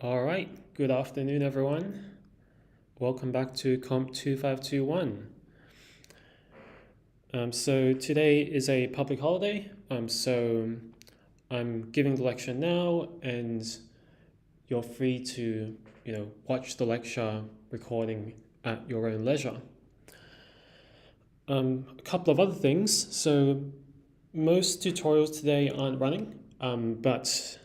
All right, good afternoon, everyone. Welcome back to COMP2521. So today is a public holiday, so I'm giving the lecture now, and you're free to, watch the lecture recording at your own leisure. A couple of other things. So most tutorials today aren't running, but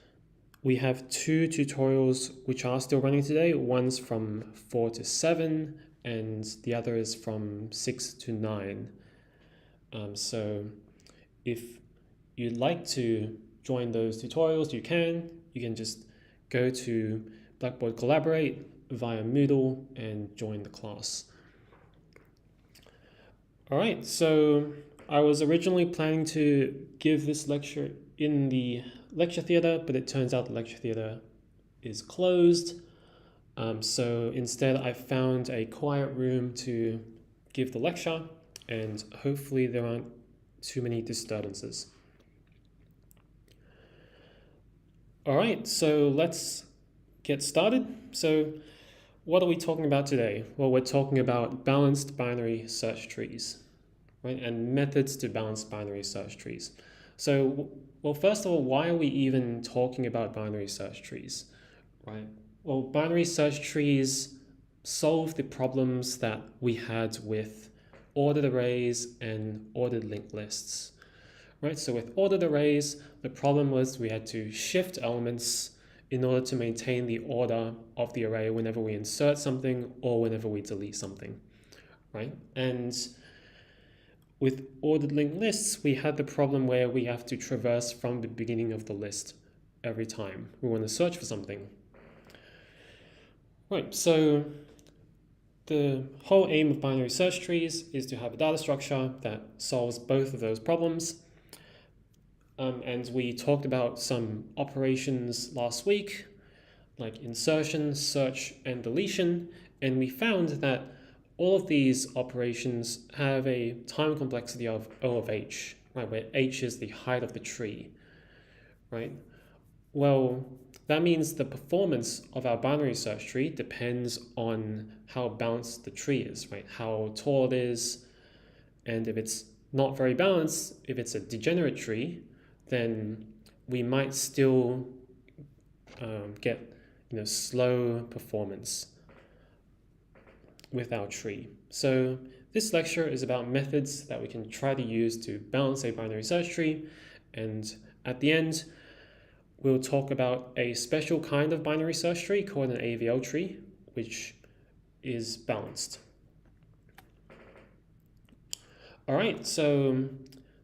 we have two tutorials which are still running today. One's from 4 to 7 and the other is from 6 to 9. So if you'd like to join those tutorials, you can just go to Blackboard Collaborate via Moodle and join the class. All right, so I was originally planning to give this lecture in the lecture theatre, but it turns out the lecture theatre is closed. So instead I found a quiet room to give the lecture, and hopefully there aren't too many disturbances. All right, so let's get started. So what are we talking about today? Well, we're talking about balanced binary search trees, right? And methods to balance binary search trees. So, well, first of all, why are we even talking about binary search trees, right? Well, binary search trees solve the problems that we had with ordered arrays and ordered linked lists, right? So with ordered arrays, the problem was we had to shift elements in order to maintain the order of the array whenever we insert something or whenever we delete something, right? And with ordered linked lists, we had the problem where we have to traverse from the beginning of the list every time we want to search for something. Right, so the whole aim of binary search trees is to have a data structure that solves both of those problems. And we talked about some operations last week, like insertion, search, and deletion, and we found that all of these operations have a time complexity of O of h, right, where h is the height of the tree, right? Well, that means the performance of our binary search tree depends on how balanced the tree is, right? How tall it is, and if it's not very balanced, if it's a degenerate tree, then we might still get slow performance with our tree. So this lecture is about methods that we can try to use to balance a binary search tree, and at the end we'll talk about a special kind of binary search tree called an AVL tree, which is balanced. All right, so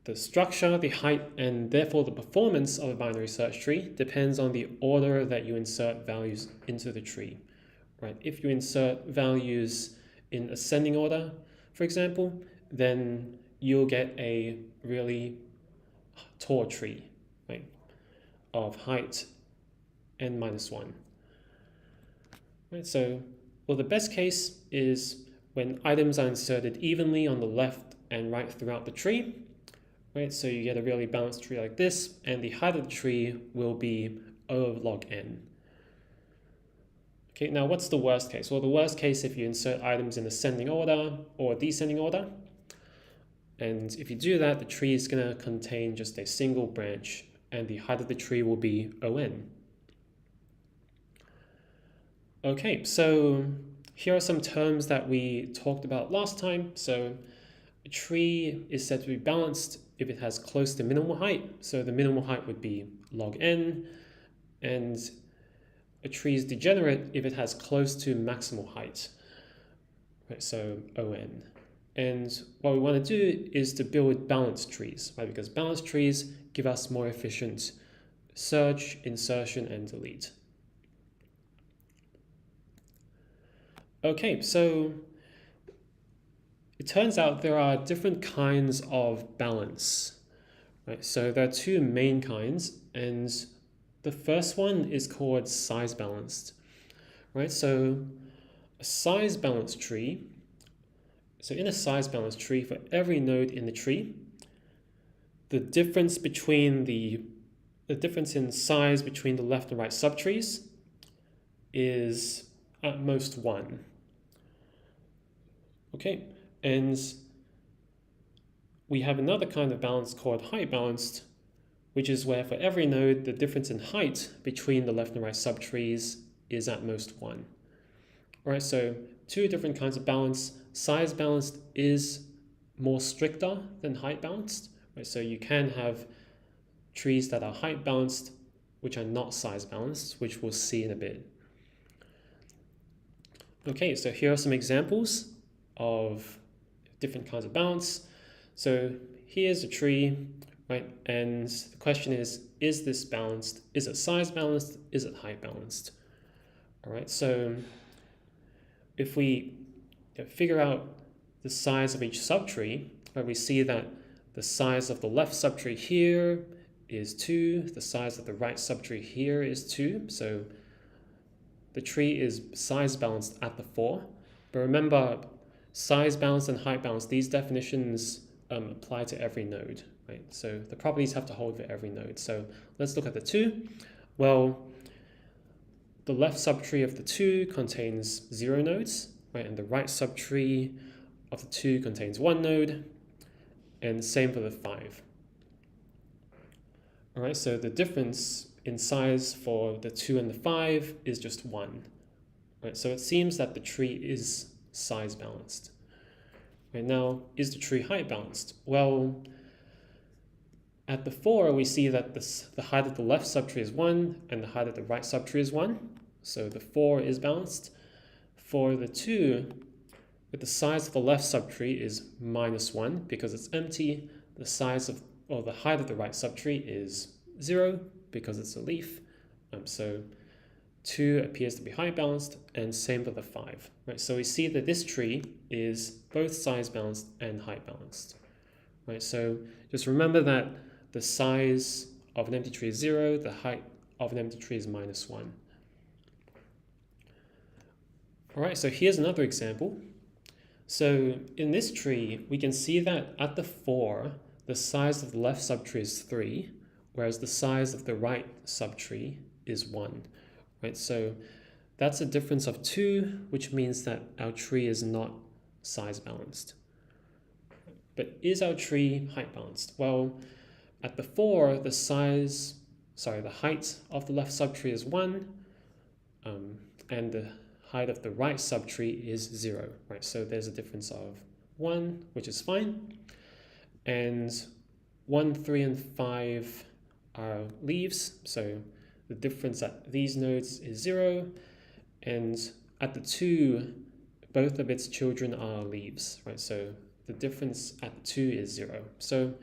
the structure, the height, and therefore the performance of a binary search tree depends on the order that you insert values into the tree, right? If you insert values in ascending order, for example, then you'll get a really tall tree, right, of height n minus 1. Right, so, well, the best case is when items are inserted evenly on the left and right throughout the tree, right? So you get a really balanced tree like this, and the height of the tree will be O of log n. Okay, now what's the worst case? Well, the worst case if you insert items in ascending order or descending order. And if you do that, the tree is going to contain just a single branch, and the height of the tree will be ON. Okay, so here are some terms that we talked about last time. So a tree is said to be balanced if it has close to minimal height. So the minimal height would be log n, and a tree is degenerate if it has close to maximal height, right? So ON. And what we want to do is to build balanced trees, right? Because balanced trees give us more efficient search, insertion, and delete. Okay, so it turns out there are different kinds of balance, right? So there are two main kinds, and the first one is called size balanced, right? So a size balanced tree, so in a size balanced tree, for every node in the tree, the difference in size between the left and right subtrees is at most 1. Okay, and we have another kind of balance called height balanced, which is where for every node, the difference in height between the left and right subtrees is at most 1. All right, so two different kinds of balance. Size balanced is more stricter than height balanced. Right? So you can have trees that are height balanced, which are not size balanced, which we'll see in a bit. Okay, so here are some examples of different kinds of balance. So here's a tree, right? And the question is this balanced? Is it size balanced? Is it height balanced? All right, so if we figure out the size of each subtree, right, we see that the size of the left subtree here is 2, the size of the right subtree here is 2, so the tree is size balanced at the 4. But remember, size balanced and height balanced, these definitions apply to every node, right? So the properties have to hold for every node. So let's look at the 2. Well, the left subtree of the 2 contains 0 nodes, right? And the right subtree of the 2 contains 1 node, and same for the 5. All right, so the difference in size for the 2 and the 5 is just 1. Right, so it seems that the tree is size balanced. Right, now, is the tree height balanced? Well, at the 4, we see that the height of the left subtree is 1 and the height of the right subtree is 1. So the 4 is balanced. For the 2, with the size of the left subtree is -1 because it's empty. The size of, or the height of the right subtree is 0 because it's a leaf. So 2 appears to be height balanced, and same for the 5. Right? So we see that this tree is both size balanced and height balanced. Right? So just remember that the size of an empty tree is 0, the height of an empty tree is -1. All right, so here's another example. So in this tree, we can see that at the 4, the size of the left subtree is 3, whereas the size of the right subtree is 1. Right? So that's a difference of 2, which means that our tree is not size balanced. But is our tree height balanced? Well, at the 4, the height of the left subtree is 1, and the height of the right subtree is 0, right? So there's a difference of 1, which is fine. And 1, 3, and 5 are leaves, so the difference at these nodes is 0. And at the 2, both of its children are leaves, right? So the difference at the 2 is 0. So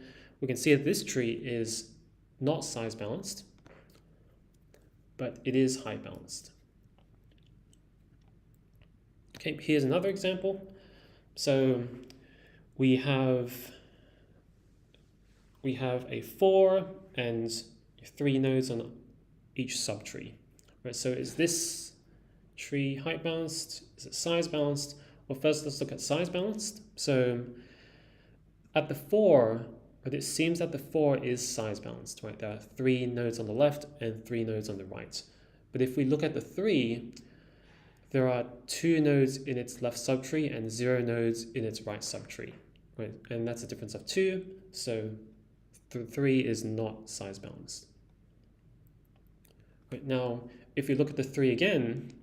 we can see that this tree is not size balanced, but it is height balanced. Okay, here's another example. So we have a 4 and 3 nodes on each subtree. Right, so is this tree height balanced? Is it size balanced? Well, first let's look at size balanced. So at the 4, but it seems that the 4 is size balanced, right? There are 3 nodes on the left and 3 nodes on the right. But if we look at the 3, there are 2 nodes in its left subtree and 0 nodes in its right subtree, right? And that's a difference of 2, so 3 is not size balanced. Right, now, if we look at the 3 again,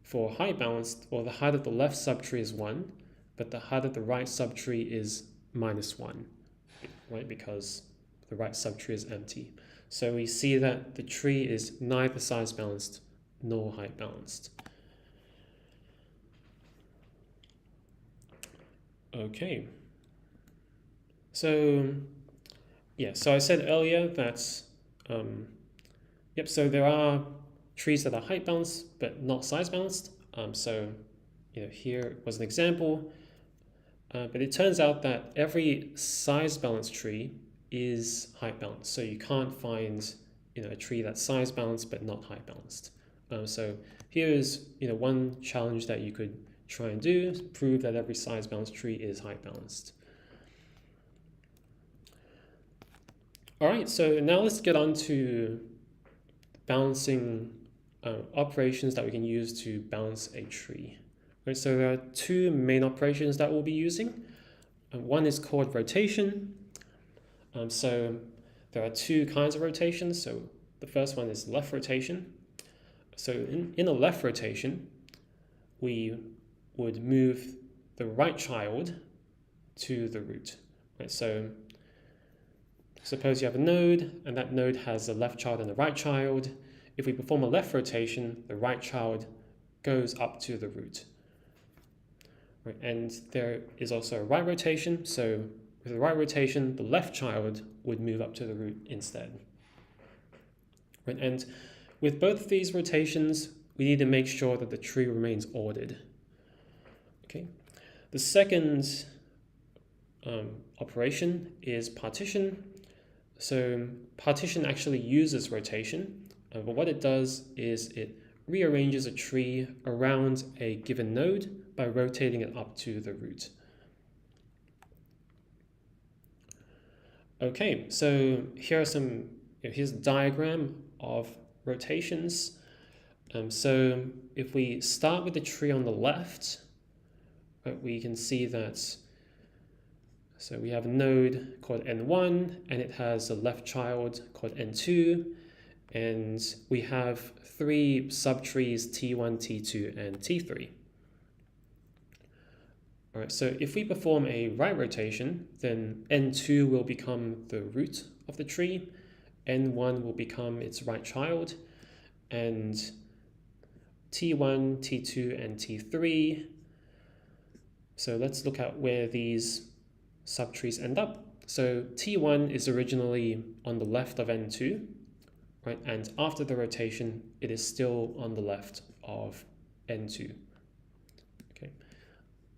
for height balanced, well, the height of the left subtree is 1, but the height of the right subtree is -1, right? Because the right subtree is empty. So we see that the tree is neither size balanced nor height balanced. Okay, so yeah, so I said earlier that, so there are trees that are height balanced but not size balanced. So here was an example, but it turns out that every size balanced tree is height balanced. So you can't find a tree that's size balanced but not height balanced. So here is one challenge that you could try and do, prove that every size balanced tree is height balanced. All right, so now let's get on to balancing operations that we can use to balance a tree. Right, so there are two main operations that we'll be using. One is called rotation. So there are two kinds of rotations. So the first one is left rotation. So in a left rotation, we would move the right child to the root. Right, so suppose you have a node, and that node has a left child and a right child. If we perform a left rotation, the right child goes up to the root. Right, and there is also a right rotation. So with the right rotation, the left child would move up to the root instead. Right, and with both of these rotations, we need to make sure that the tree remains ordered. Okay. The second operation is partition. So partition actually uses rotation, but what it does is it rearranges a tree around a given node by rotating it up to the root. Okay, so here's a diagram of rotations. So if we start with the tree on the left, right, we can see that, so we have a node called N1, and it has a left child called N2, and we have three subtrees T1, T2, and T3. All right, so if we perform a right rotation, then N2 will become the root of the tree, N1 will become its right child, and T1, T2, and T3. So let's look at where these subtrees end up. So T1 is originally on the left of N2, right? And after the rotation, it is still on the left of N2. Okay.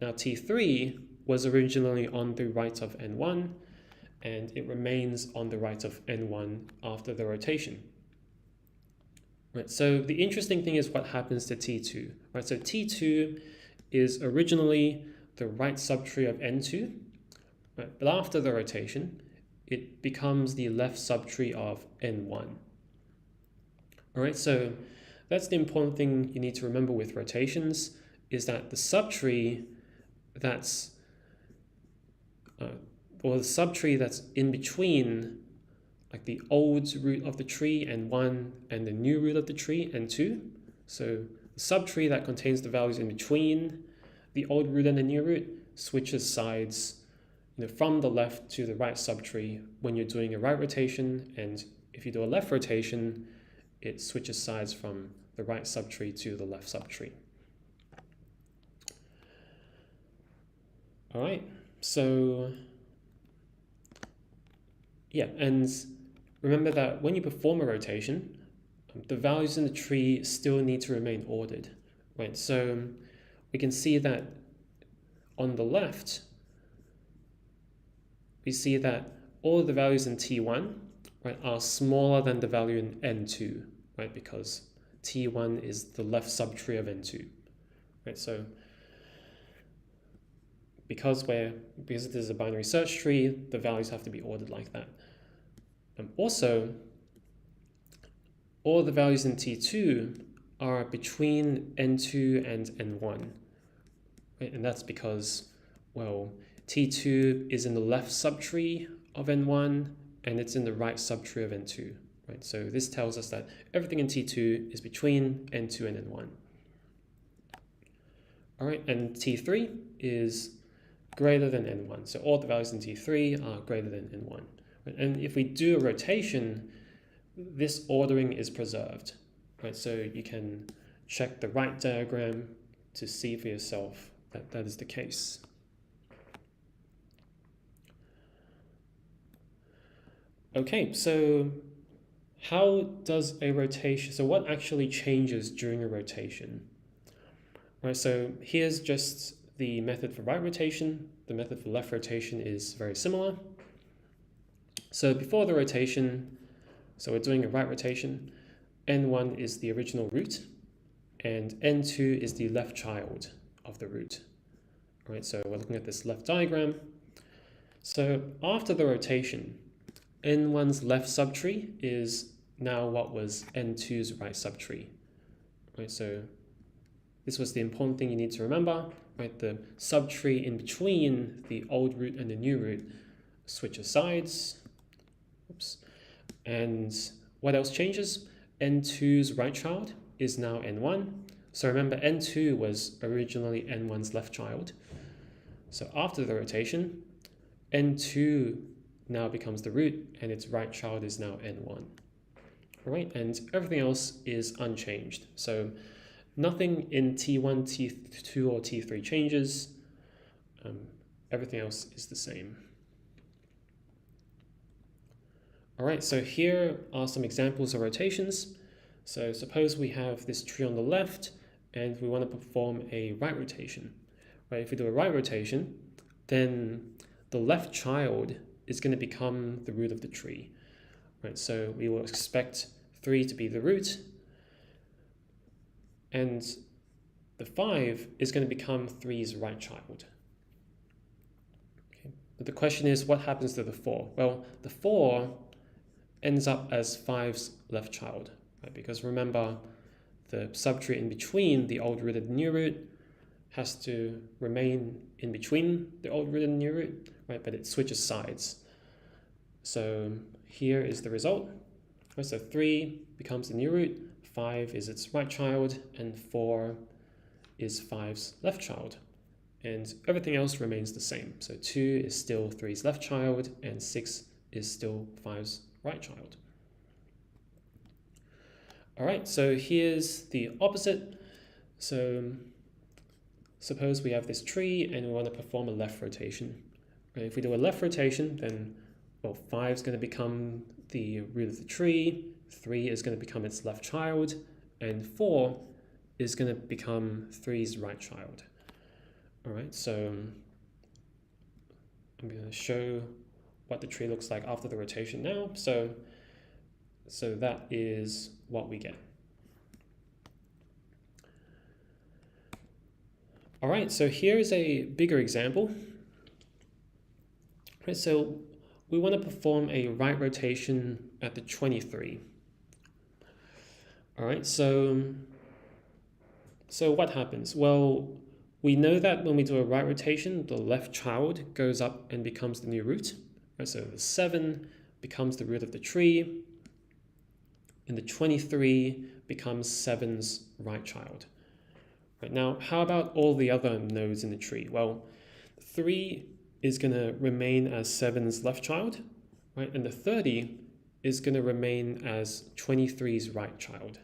Now T3 was originally on the right of N1, and it remains on the right of N1 after the rotation. Right, so the interesting thing is what happens to T2. Right, so T2 is originally the right subtree of N2, right, but after the rotation, it becomes the left subtree of N1. All right, so that's the important thing you need to remember with rotations, is that the subtree that's in between, like the old root of the tree N1 and the new root of the tree N2. So the subtree that contains the values in between the old root and the new root switches sides, from the left to the right subtree when you're doing a right rotation, and if you do a left rotation, it switches sides from the right subtree to the left subtree. All right, so yeah, and remember that when you perform a rotation, the values in the tree still need to remain ordered, right? So we can see that on the left, we see that all of the values in T1, right, are smaller than the value in N2, right? Because T1 is the left subtree of N2, right? So because it is a binary search tree, the values have to be ordered like that. Also, all the values in T2 are between N2 and N1, right? And that's because, well, T2 is in the left subtree of N1 and it's in the right subtree of N2, right? So this tells us that everything in T2 is between N2 and N1. All right, and T3 is greater than N1. So all the values in T3 are greater than N1. Right? And if we do a rotation, this ordering is preserved, right? So you can check the right diagram to see for yourself that that is the case. Okay, so how does a rotation, so what actually changes during a rotation? Right, so here's just the method for right rotation. The method for left rotation is very similar. So before the rotation, so we're doing a right rotation, N1 is the original root, and N2 is the left child of the root. All right, so we're looking at this left diagram. So after the rotation, N1's left subtree is now what was N2's right subtree. right? So this was the important thing you need to remember, right? The subtree in between the old root and the new root switches sides. Oops. And what else changes? N2's right child is now N1. So remember, N2 was originally N1's left child. So after the rotation, N2 now becomes the root and its right child is now N1. All right, and everything else is unchanged. So nothing in T1, T2, or T3 changes. Everything else is the same. All right, so here are some examples of rotations. So suppose we have this tree on the left and we want to perform a right rotation. Right, if we do a right rotation, then the left child is going to become the root of the tree. Right, so we will expect 3 to be the root, and the 5 is going to become 3's right child. Okay. But the question is, what happens to the 4? Well, the 4 ends up as 5's left child, right? Because remember, the subtree in between the old root and the new root has to remain in between the old root and the new root, right? But it switches sides. So here is the result. Right, so 3 becomes the new root, 5 is its right child, and 4 is 5's left child. And everything else remains the same. So 2 is still 3's left child, and 6 is still 5's right child. All right, so here's the opposite. So suppose we have this tree and we want to perform a left rotation. Right, if we do a left rotation, then, well, 5 is going to become the root of the tree, 3 is going to become its left child, and 4 is going to become 3's right child. All right, so I'm going to show what the tree looks like after the rotation now. So that is what we get. All right, so here's a bigger example. Right, so we want to perform a right rotation at the 23. All right, so what happens? Well, we know that when we do a right rotation, the left child goes up and becomes the new root. Right, so the 7 becomes the root of the tree, and the 23 becomes 7's right child. Right, now, how about all the other nodes in the tree? Well, 3 is going to remain as 7's left child, right? And the 30 is going to remain as 23's right child.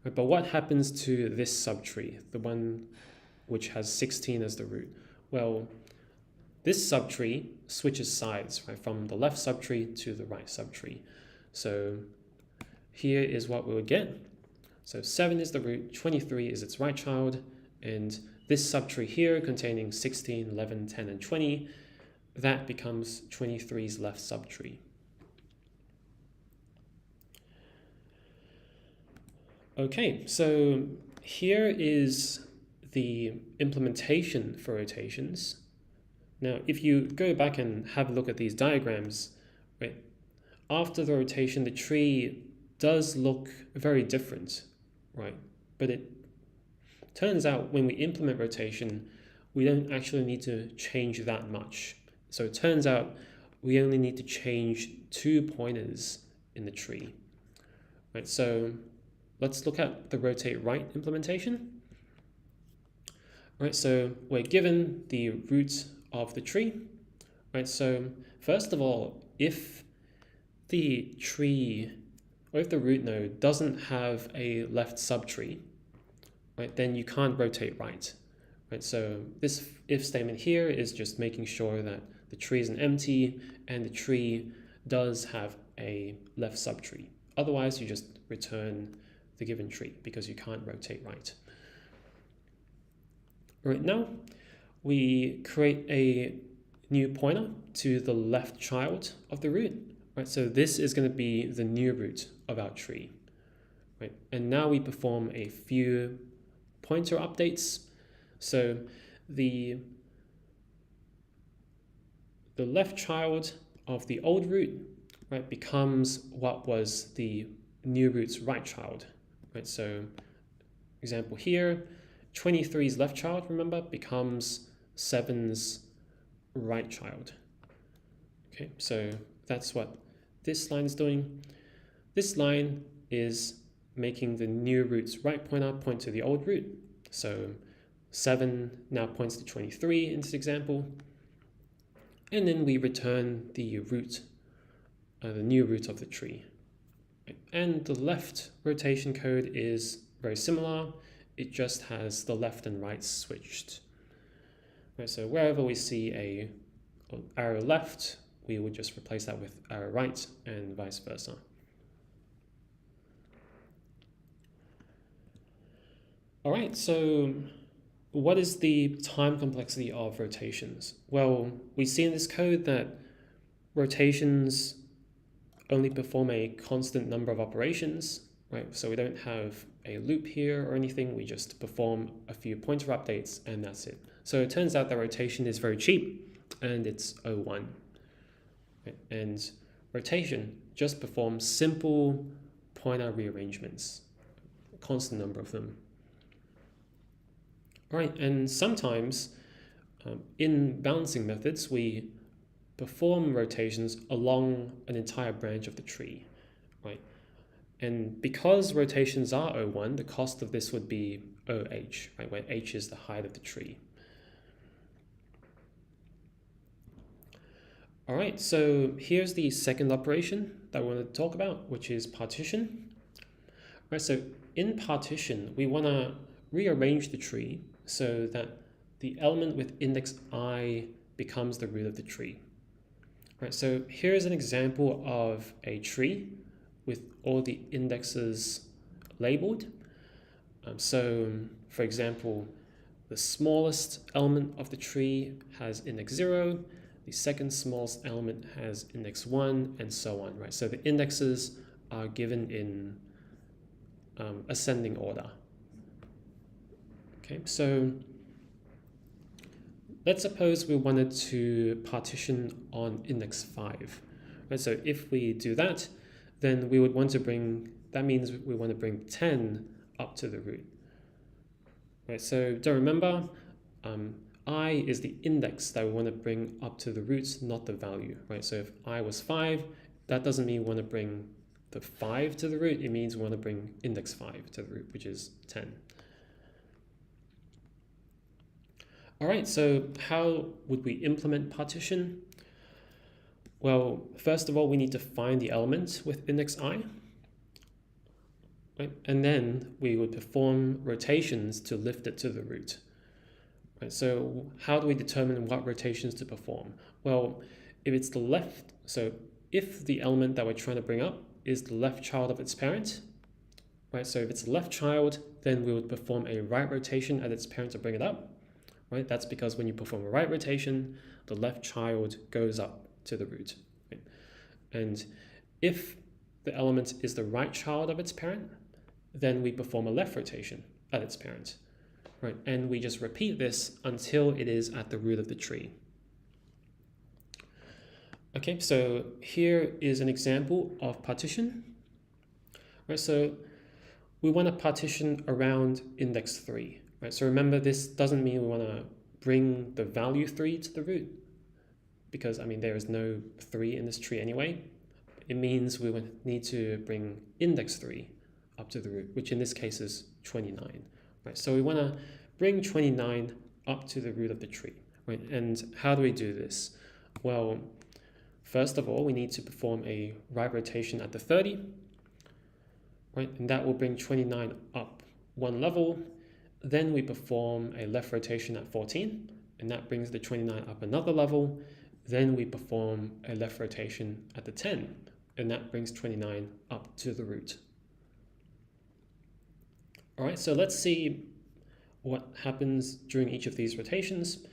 Right? But what happens to this subtree, the one which has 16 as the root? Well, this subtree switches sides, right, from the left subtree to the right subtree. So here is what we would get. So 7 is the root, 23 is its right child, and this subtree here containing 16, 11, 10, and 20, that becomes 23's left subtree. Okay, so here is the implementation for rotations. Now, if you go back and have a look at these diagrams, right, after the rotation, the tree does look very different, right? But it turns out when we implement rotation, we don't actually need to change that much. So it turns out we only need to change 2 pointers in the tree. Right, so let's look at the rotate right implementation. Right, so we're given the root of the tree. Right, so first of all, if the tree or if the root node doesn't have a left subtree, right, then you can't rotate right. Right, so this if statement here is just making sure that the tree isn't empty and the tree does have a left subtree. Otherwise, you just return the given tree because you can't rotate right. Right, now we create a new pointer to the left child of the root. Right, so this is going to be the new root of our tree. Right, and now we perform a few pointer updates. So the left child of the old root, right, becomes what was the new root's right child. Right, so example here, 23's left child, remember, becomes 7's right child. Okay, so that's what this line is doing. This line is making the new root's right pointer point to the old root. So 7 now points to 23 in this example. And then we return the root, the new root of the tree. And the left rotation code is very similar. It just has the left and right switched. Right, so wherever we see a arrow left, we would just replace that with arrow right and vice versa. All right, so what is the time complexity of rotations? Well, we see in this code that rotations only perform a constant number of operations, right? So we don't have a loop here or anything. We just perform a few pointer updates and that's it. So it turns out that rotation is very cheap and it's 0.1. Right? And rotation just performs simple pointer rearrangements, a constant number of them. All right, and sometimes in balancing methods, we perform rotations along an entire branch of the tree, right? And because rotations are 0.1, the cost of this would be OH, right, where H is the height of the tree. All right, so here's the second operation that we want to talk about, which is partition. All right, so in partition, we want to rearrange the tree so that the element with index I becomes the root of the tree. Right, so here's an example of a tree with all the indexes labeled. So, for example, the smallest element of the tree has index 0, the second smallest element has index 1, and so on. Right, so the indexes are given in ascending order. Okay, so let's suppose we wanted to partition on index 5. Right, so if we do that, then we would want to bring, that means we want to bring 10 up to the root. Right, so don't remember, I is the index that we want to bring up to the roots, not the value. Right, so if I was 5, that doesn't mean we want to bring the 5 to the root, it means we want to bring index 5 to the root, which is 10. All right, so how would we implement partition? Well, first of all, we need to find the element with index I, right? And then we would perform rotations to lift it to the root. Right, so how do we determine what rotations to perform? Well, if it's the left, so if the element that we're trying to bring up is the left child of its parent, right? So if it's the left child, then we would perform a right rotation at its parent to bring it up. Right? That's because when you perform a right rotation, the left child goes up to the root. Right? And if the element is the right child of its parent, then we perform a left rotation at its parent. Right? And we just repeat this until it is at the root of the tree. Okay, so here is an example of partition. Right? So we want to partition around index 3. Right, so remember, this doesn't mean we want to bring the value 3 to the root, because I mean there is no 3 in this tree anyway. It means we would need to bring index 3 up to the root, which in this case is 29. Right, so we want to bring 29 up to the root of the tree. Right, and how do we do this? Well, first of all, we need to perform a right rotation at the 30. Right, and that will bring 29 up one level. Then we perform a left rotation at 14, and that brings the 29 up another level. Then we perform a left rotation at the 10, and that brings 29 up to the root. All right, so let's see what happens during each of these rotations.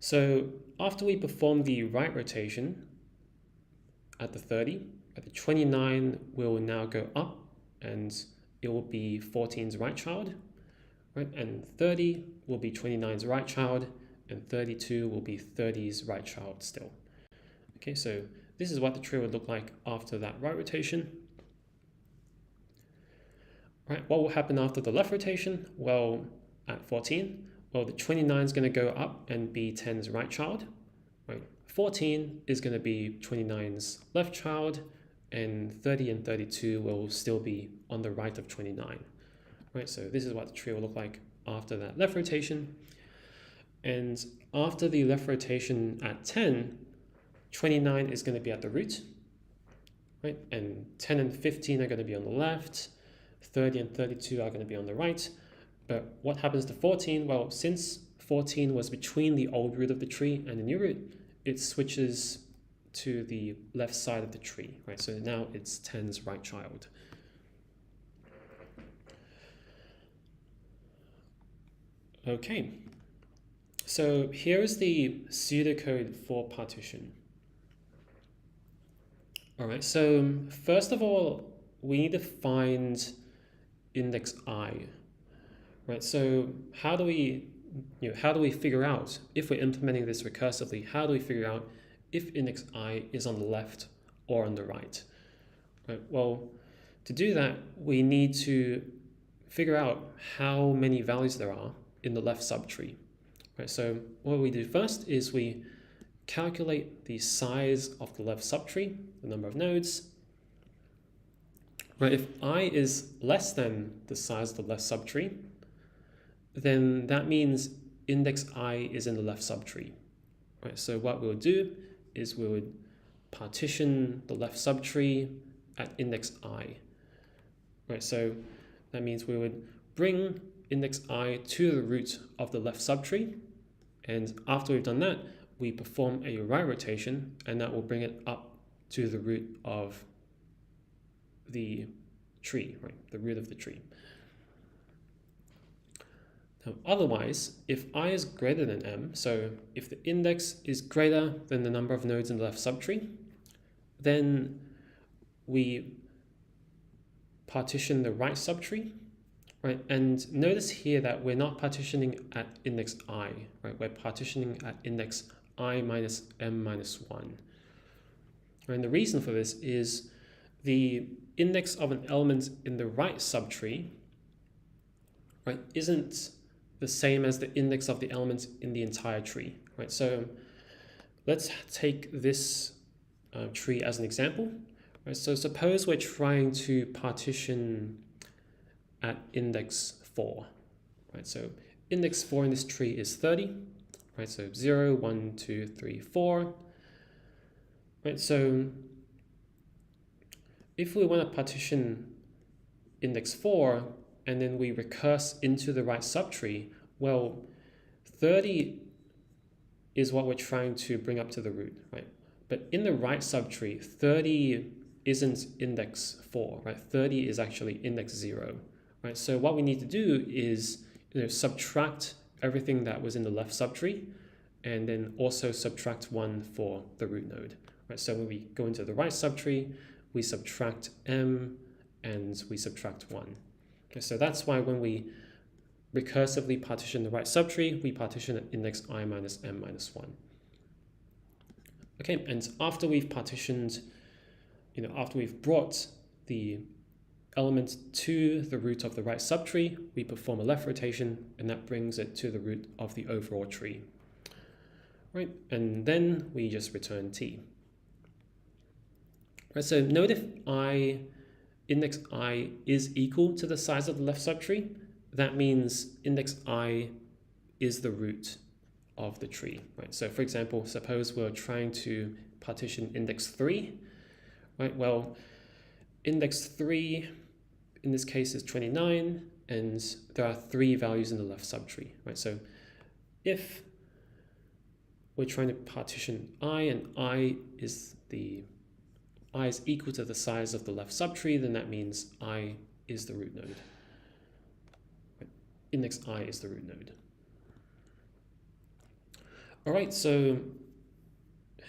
So after we perform the right rotation at the 30, at the 29 will now go up, and it will be 14's right child. Right? And 30 will be 29's right child, and 32 will be 30's right child still. Okay, so this is what the tree would look like after that right rotation. right? What will happen after the left rotation? Well, at 14, well, the 29 is going to go up and be 10's right child, right? 14 is going to be 29's left child, and 30 and 32 will still be on the right of 29, right? So this is what the tree will look like after that left rotation. And after the left rotation at 10, 29 is going to be at the root, right? And 10 and 15 are going to be on the left, 30 and 32 are going to be on the right. But what happens to 14? Well, since 14 was between the old root of the tree and the new root, it switches to the left side of the tree, right? So now it's 10's right child. Okay, so here is the pseudocode for partition. All right, so first of all, we need to find index I, right? So how do we figure out, if we're implementing this recursively, how do we figure out if index I is on the left or on the right? Right, well, to do that, we need to figure out how many values there are in the left subtree. Right, so what we do first is we calculate the size of the left subtree, the number of nodes. Right, if I is less than the size of the left subtree, then that means index I is in the left subtree. Right, so what we'll do is we would partition the left subtree at index I. Right, so that means we would bring index I to the root of the left subtree, and after we've done that, we perform a right rotation, and that will bring it up to the root of the tree, right? The root of the tree. Now, otherwise, if I is greater than m, so if the index is greater than the number of nodes in the left subtree, then we partition the right subtree, right? And notice here that we're not partitioning at index I, right? We're partitioning at index I minus m minus 1. And the reason for this is the index of an element in the right subtree, right, isn't the same as the index of the elements in the entire tree, right? So let's take this tree as an example, right? So suppose we're trying to partition at index 4, right? So index 4 in this tree is 30, right? So 0, 1, 2, 3, 4, right? So if we want to partition index 4 and then we recurse into the right subtree, well, 30 is what we're trying to bring up to the root, right? But in the right subtree, 30 isn't index 4, right? 30 is actually index 0, right? So what we need to do is subtract everything that was in the left subtree and then also subtract 1 for the root node, right? So when we go into the right subtree, we subtract m and we subtract 1. Okay, so that's why when we recursively partition the right subtree, we partition at index I minus m minus 1. Okay, and after we've partitioned, after we've brought the element to the root of the right subtree, we perform a left rotation, and that brings it to the root of the overall tree. Right, and then we just return t. Right, so note if index I is equal to the size of the left subtree, that means index I is the root of the tree, right? So for example, suppose we're trying to partition index 3, right? Well, index 3 in this case is 29, and there are 3 values in the left subtree, right? So if we're trying to partition I and I is equal to the size of the left subtree, then that means I is the root node. Right? Index I is the root node. All right, so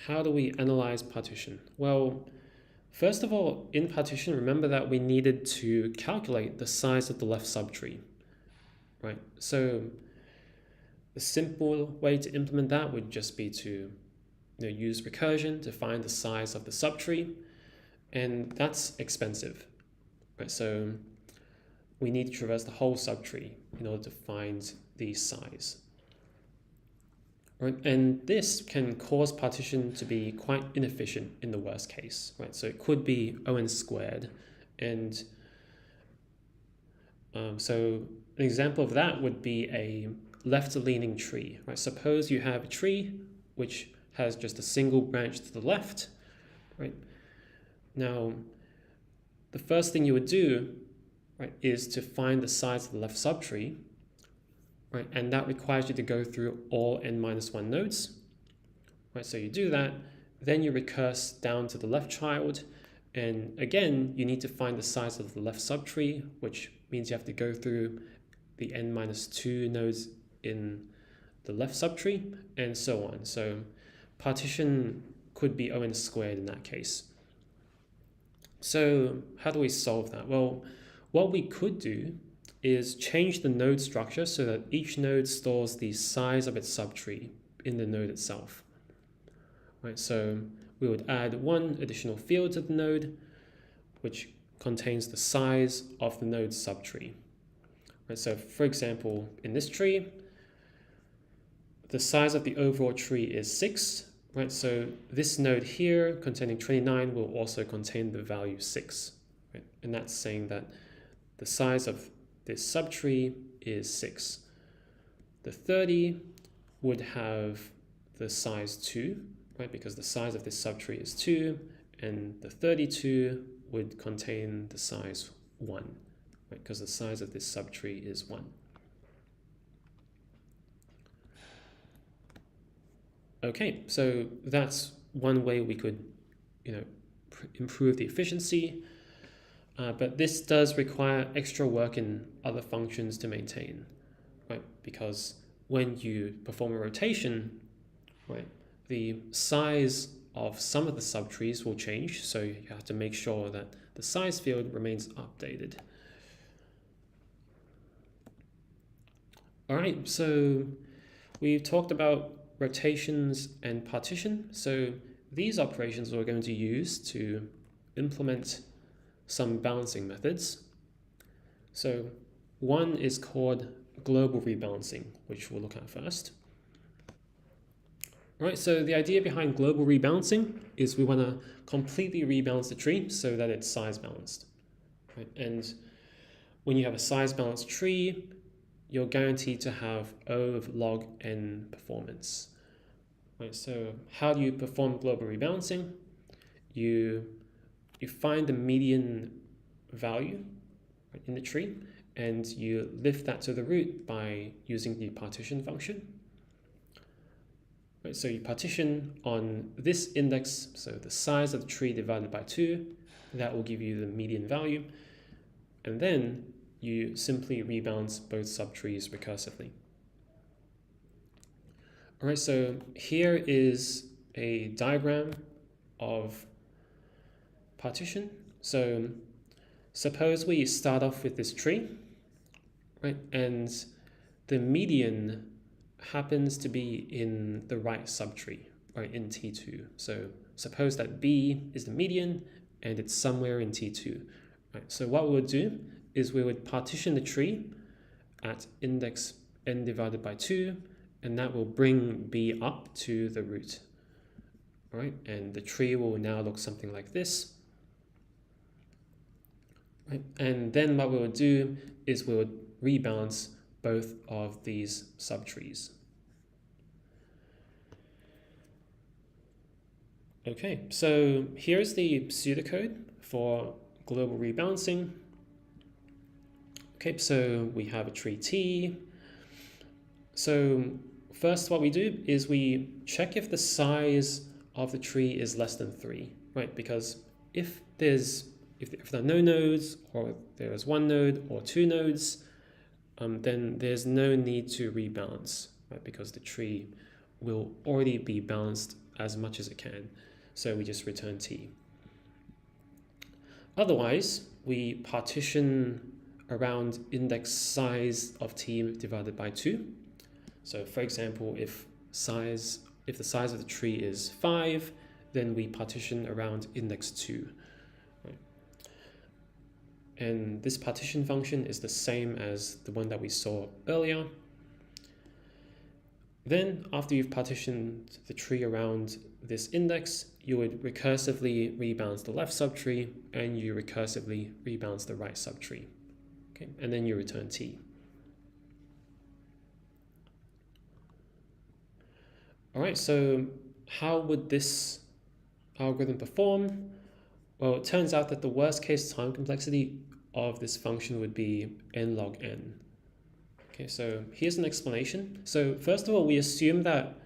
how do we analyze partition? Well, first of all, in partition, remember that we needed to calculate the size of the left subtree, right? So the simple way to implement that would just be to use recursion to find the size of the subtree, and that's expensive, right? So we need to traverse the whole subtree in order to find the size. Right? And this can cause partition to be quite inefficient in the worst case. Right? So it could be O(n) squared. And so an example of that would be a left-leaning tree. Right? Suppose you have a tree which has just a single branch to the left. Right? Now, the first thing you would do, right, is to find the size of the left subtree, right, and that requires you to go through all n-1 nodes. Right, so you do that, then you recurse down to the left child, and again, you need to find the size of the left subtree, which means you have to go through the n-2 nodes in the left subtree, and so on. So partition could be O(n) squared in that case. So how do we solve that? Well, what we could do is change the node structure so that each node stores the size of its subtree in the node itself. Right, so we would add one additional field to the node, which contains the size of the node's subtree. Right, so for example, in this tree, the size of the overall tree is 6. Right, so this node here containing 29 will also contain the value 6. Right? And that's saying that the size of this subtree is 6. The 30 would have the size 2, right? Because the size of this subtree is 2, and the 32 would contain the size 1, right? Because the size of this subtree is 1. Okay, so that's one way we could, improve the efficiency, but this does require extra work in other functions to maintain, right? Because when you perform a rotation, right, the size of some of the subtrees will change, so you have to make sure that the size field remains updated. All right, so we've talked about rotations and partition. So these operations we're going to use to implement some balancing methods. So one is called global rebalancing, which we'll look at first. All right, so the idea behind global rebalancing is we want to completely rebalance the tree so that it's size balanced. Right? And when you have a size balanced tree, you're guaranteed to have O of log n performance. Right, so how do you perform global rebalancing? You find the median value, right, in the tree, and you lift that to the root by using the partition function. Right, so you partition on this index, so the size of the tree divided by 2, that will give you the median value, and then you simply rebalance both subtrees recursively. All right, so here is a diagram of partition. So suppose we start off with this tree, right, and the median happens to be in the right subtree, right, in T2. So suppose that B is the median and it's somewhere in T2. Right, so what we would do is we would partition the tree at index n divided by 2, and that will bring B up to the root. All right, and the tree will now look something like this. Right, and then what we would do is we would rebalance both of these subtrees. Okay, so here's the pseudocode for global rebalancing. Okay, so we have a tree T. So first what we do is we check if the size of the tree is less than 3, right? Because if there are no nodes, or there is one node or two nodes, then there's no need to rebalance, right? Because the tree will already be balanced as much as it can. So we just return T. Otherwise, we partition around index size of T divided by 2. So for example, if the size of the tree is 5, then we partition around index 2. Right? and this partition function is the same as the one that we saw earlier. Then after you've partitioned the tree around this index, you would recursively rebalance the left subtree and you recursively rebalance the right subtree. Okay, and then you return t. All right, so how would this algorithm perform? Well, it turns out that the worst case time complexity of this function would be n log n. Okay, so here's an explanation. So first of all, we assume that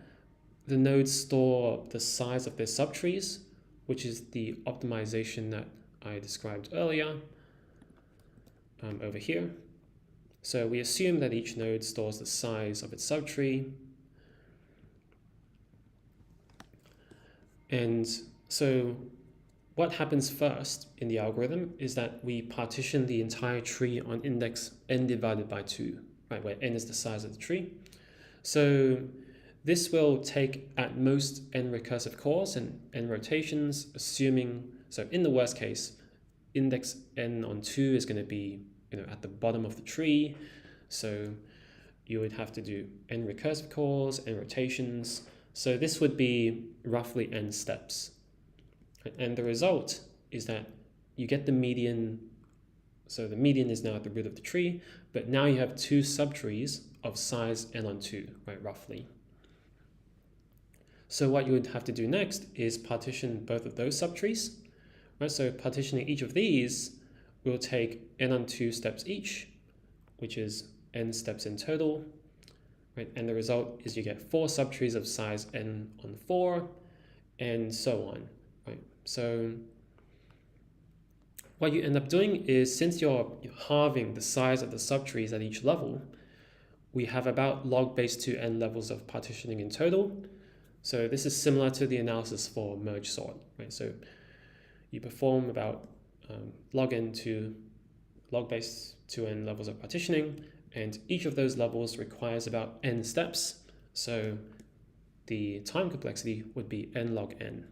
the nodes store the size of their subtrees, which is the optimization that I described earlier over here. So we assume that each node stores the size of its subtree. And so what happens first in the algorithm is that we partition the entire tree on index n divided by 2, right, where n is the size of the tree. So this will take at most n recursive calls and n rotations, assuming, so in the worst case, index n on 2 is going to be at the bottom of the tree. So you would have to do n recursive calls, n rotations. So this would be roughly n steps. And the result is that you get the median. So the median is now at the root of the tree, but now you have two subtrees of size n on 2, right, roughly. So what you would have to do next is partition both of those subtrees. Right? So partitioning each of these will take n on 2 steps each, which is n steps in total. Right? And the result is you get 4 subtrees of size n on 4, and so on. Right? So what you end up doing is, since you're halving the size of the subtrees at each level, we have about log base 2n levels of partitioning in total. So this is similar to the analysis for merge sort. Right? So you perform about log n to log base 2n levels of partitioning, and each of those levels requires about n steps. So the time complexity would be n log n.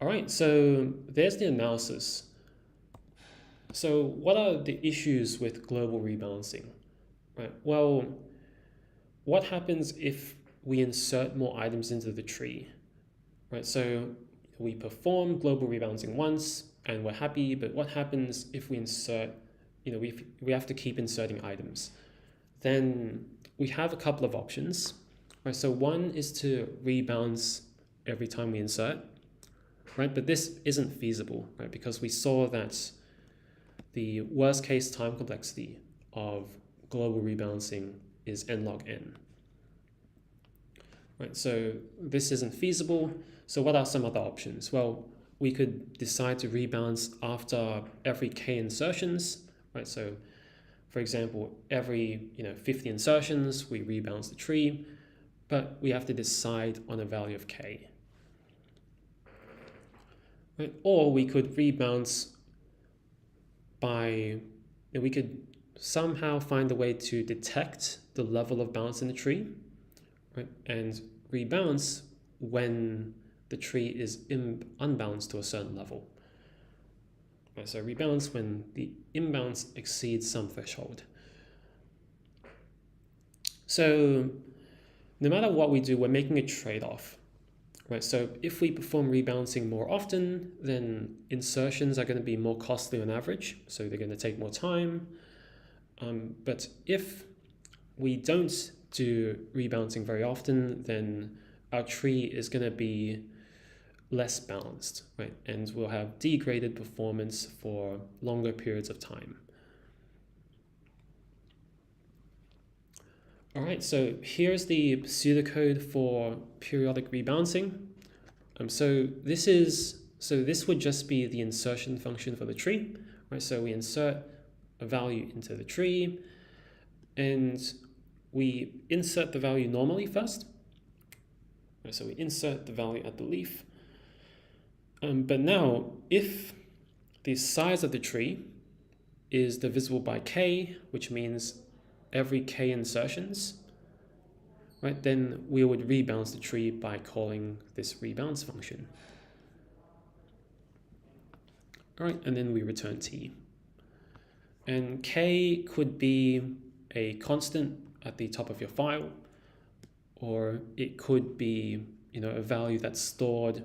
All right, so there's the analysis. So what are the issues with global rebalancing? Right. Well, what happens if we insert more items into the tree? Right. So we perform global rebalancing once and we're happy, but what happens if we insert, we have to keep inserting items? Then we have a couple of options. Right. So one is to rebalance every time we insert. Right, but this isn't feasible, right? Because we saw that the worst case time complexity of global rebalancing is n log n. Right, so this isn't feasible. So what are some other options? Well, we could decide to rebalance after every k insertions, right? So for example, every 50 insertions, we rebalance the tree, but we have to decide on a value of k. Right? Or we could rebalance by, we could somehow find a way to detect the level of balance in the tree, right? And rebalance when the tree is unbalanced to a certain level. Right? So rebalance when the imbalance exceeds some threshold. So no matter what we do, we're making a trade-off. Right, so if we perform rebalancing more often, then insertions are going to be more costly on average, so they're going to take more time. But if we don't do rebalancing very often, then our tree is going to be less balanced, right? And we'll have degraded performance for longer periods of time. All right, so here's the pseudocode for periodic rebalancing. So this would just be the insertion function for the tree, right? So we insert a value into the tree, and we insert the value normally first. Right, so we insert the value at the leaf. But now, if the size of the tree is divisible by k, which means every k insertions, right, then we would rebalance the tree by calling this rebalance function. All right, and then we return t. And k could be a constant at the top of your file, or it could be, a value that's stored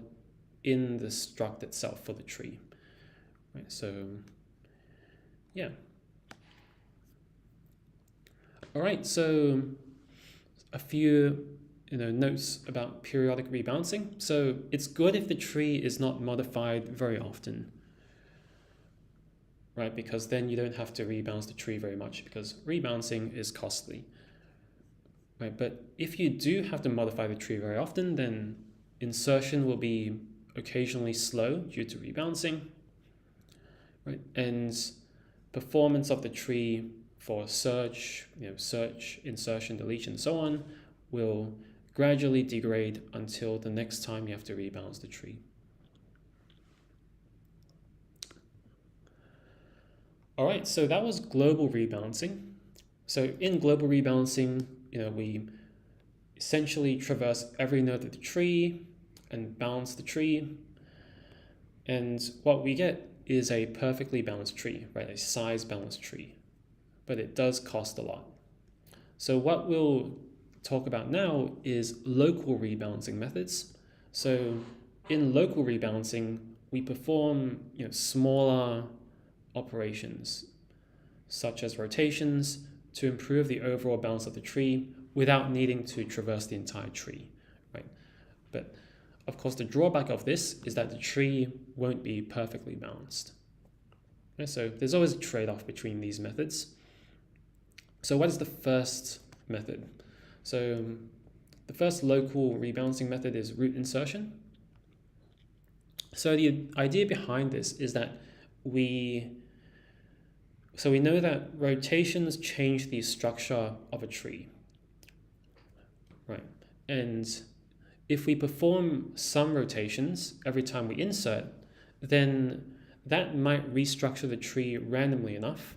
in the struct itself for the tree. Right, so yeah. All right, so a few notes about periodic rebalancing. So it's good if the tree is not modified very often, right? Because then you don't have to rebalance the tree very much, because rebalancing is costly, right? But if you do have to modify the tree very often, then insertion will be occasionally slow due to rebalancing, right? And performance of the tree for search, search, insertion, deletion, and so on, will gradually degrade until the next time you have to rebalance the tree. All right, so that was global rebalancing. So in global rebalancing, we essentially traverse every node of the tree and balance the tree. And what we get is a perfectly balanced tree, right? A size balanced tree, but it does cost a lot. So what we'll talk about now is local rebalancing methods. So in local rebalancing, we perform smaller operations such as rotations to improve the overall balance of the tree without needing to traverse the entire tree, right? But of course, the drawback of this is that the tree won't be perfectly balanced. Okay, so there's always a trade-off between these methods. So what is the first method? So the first local rebalancing method is root insertion. So the idea behind this is that we know that rotations change the structure of a tree, right? And if we perform some rotations every time we insert, then that might restructure the tree randomly enough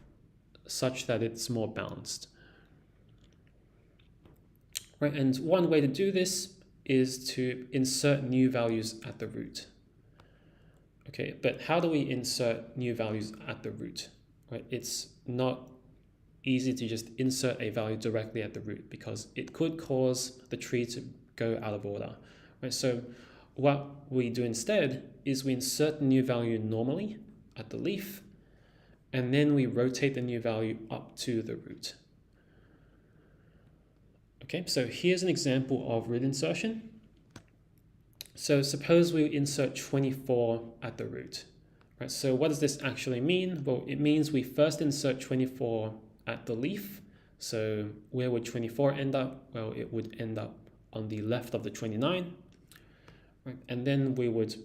such that it's more balanced. Right, and one way to do this is to insert new values at the root. Okay, but how do we insert new values at the root? Right, it's not easy to just insert a value directly at the root because it could cause the tree to go out of order. Right, so what we do instead is we insert the new value normally at the leaf, and then we rotate the new value up to the root. Okay, so here's an example of root insertion. So suppose we insert 24 at the root. Right, so what does this actually mean? Well, it means we first insert 24 at the leaf. So where would 24 end up? Well, it would end up on the left of the 29. Right, and then we would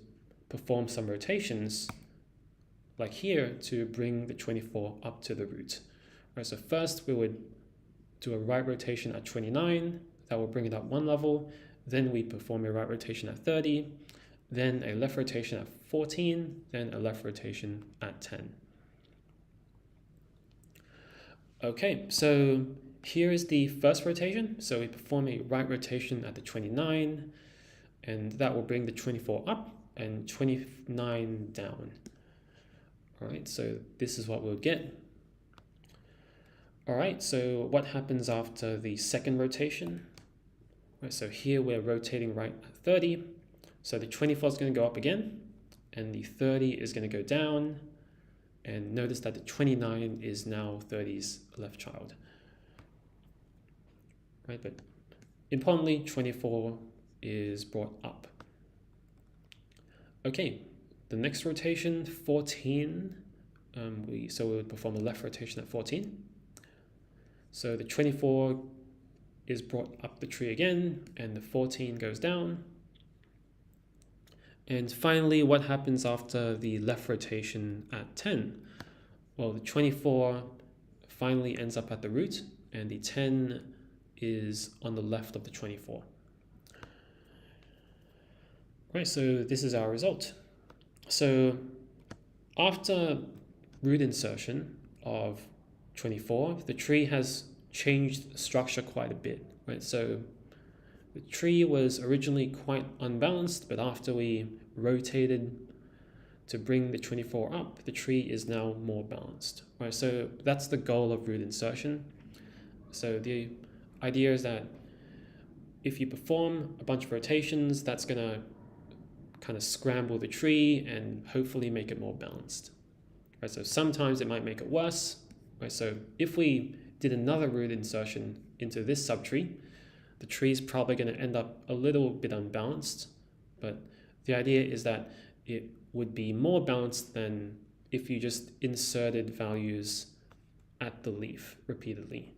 perform some rotations like here to bring the 24 up to the root. Right, so first we would do a right rotation at 29, that will bring it up one level. Then we perform a right rotation at 30, then a left rotation at 14, then a left rotation at 10. Okay, so here is the first rotation. So we perform a right rotation at the 29, and that will bring the 24 up and 29 down. All right, so this is what we'll get. All right, so what happens after the second rotation? Right, so here we're rotating right at 30. So the 24 is going to go up again, and the 30 is going to go down. And notice that the 29 is now 30's left child. Right, but importantly, 24 is brought up. Okay, the next rotation, 14. So we would perform a left rotation at 14. So the 24 is brought up the tree again, and the 14 goes down. And finally, what happens after the left rotation at 10? Well, the 24 finally ends up at the root, and the 10 is on the left of the 24. Right, so this is our result. So after root insertion of 24, the tree has changed structure quite a bit, right? So the tree was originally quite unbalanced, but after we rotated to bring the 24 up, the tree is now more balanced, right? So that's the goal of root insertion. So the idea is that if you perform a bunch of rotations, that's going to kind of scramble the tree and hopefully make it more balanced, right? So sometimes it might make it worse, right? So if we did another root insertion into this subtree, the tree is probably going to end up a little bit unbalanced, but the idea is that it would be more balanced than if you just inserted values at the leaf repeatedly.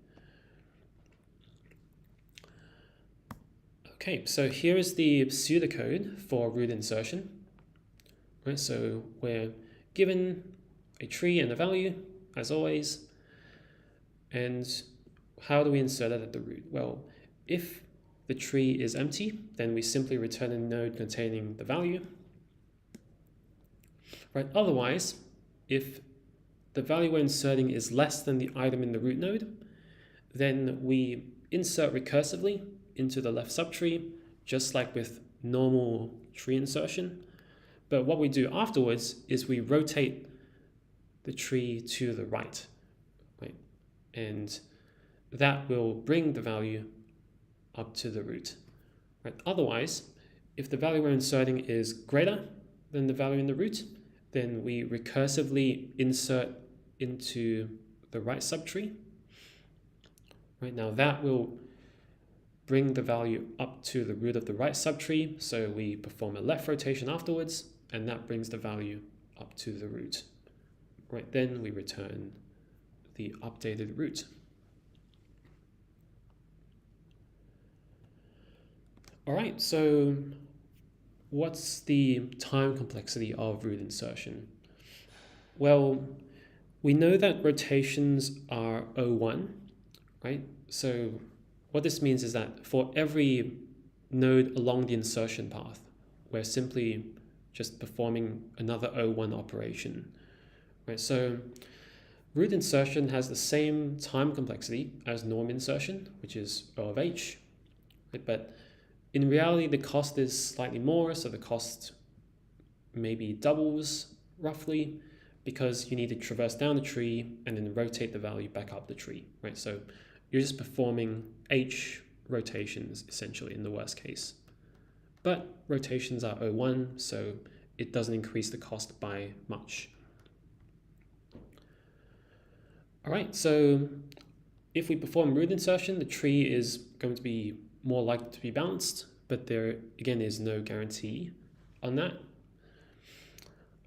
Okay, so here is the pseudocode for root insertion. Right, so we're given a tree and a value, as always, and how do we insert it at the root? Well, if the tree is empty, then we simply return a node containing the value. Right, otherwise, if the value we're inserting is less than the item in the root node, then we insert recursively into the left subtree, just like with normal tree insertion. But what we do afterwards is we rotate the tree to the right, and that will bring the value up to the root. Right? Otherwise, if the value we're inserting is greater than the value in the root, then we recursively insert into the right subtree. Right, now that will bring the value up to the root of the right subtree, so we perform a left rotation afterwards, and that brings the value up to the root. Right, then we return the updated root. All right, so what's the time complexity of root insertion? Well, we know that rotations are O1, right? So what this means is that for every node along the insertion path, we're simply just performing another O1 operation, right? So root insertion has the same time complexity as norm insertion, which is O of H, right? But in reality, the cost is slightly more, so the cost maybe doubles roughly, because you need to traverse down the tree and then rotate the value back up the tree, right? So you're just performing H rotations essentially in the worst case. But rotations are O1, so it doesn't increase the cost by much. All right, so if we perform root insertion, the tree is going to be more likely to be balanced, but there again is no guarantee on that.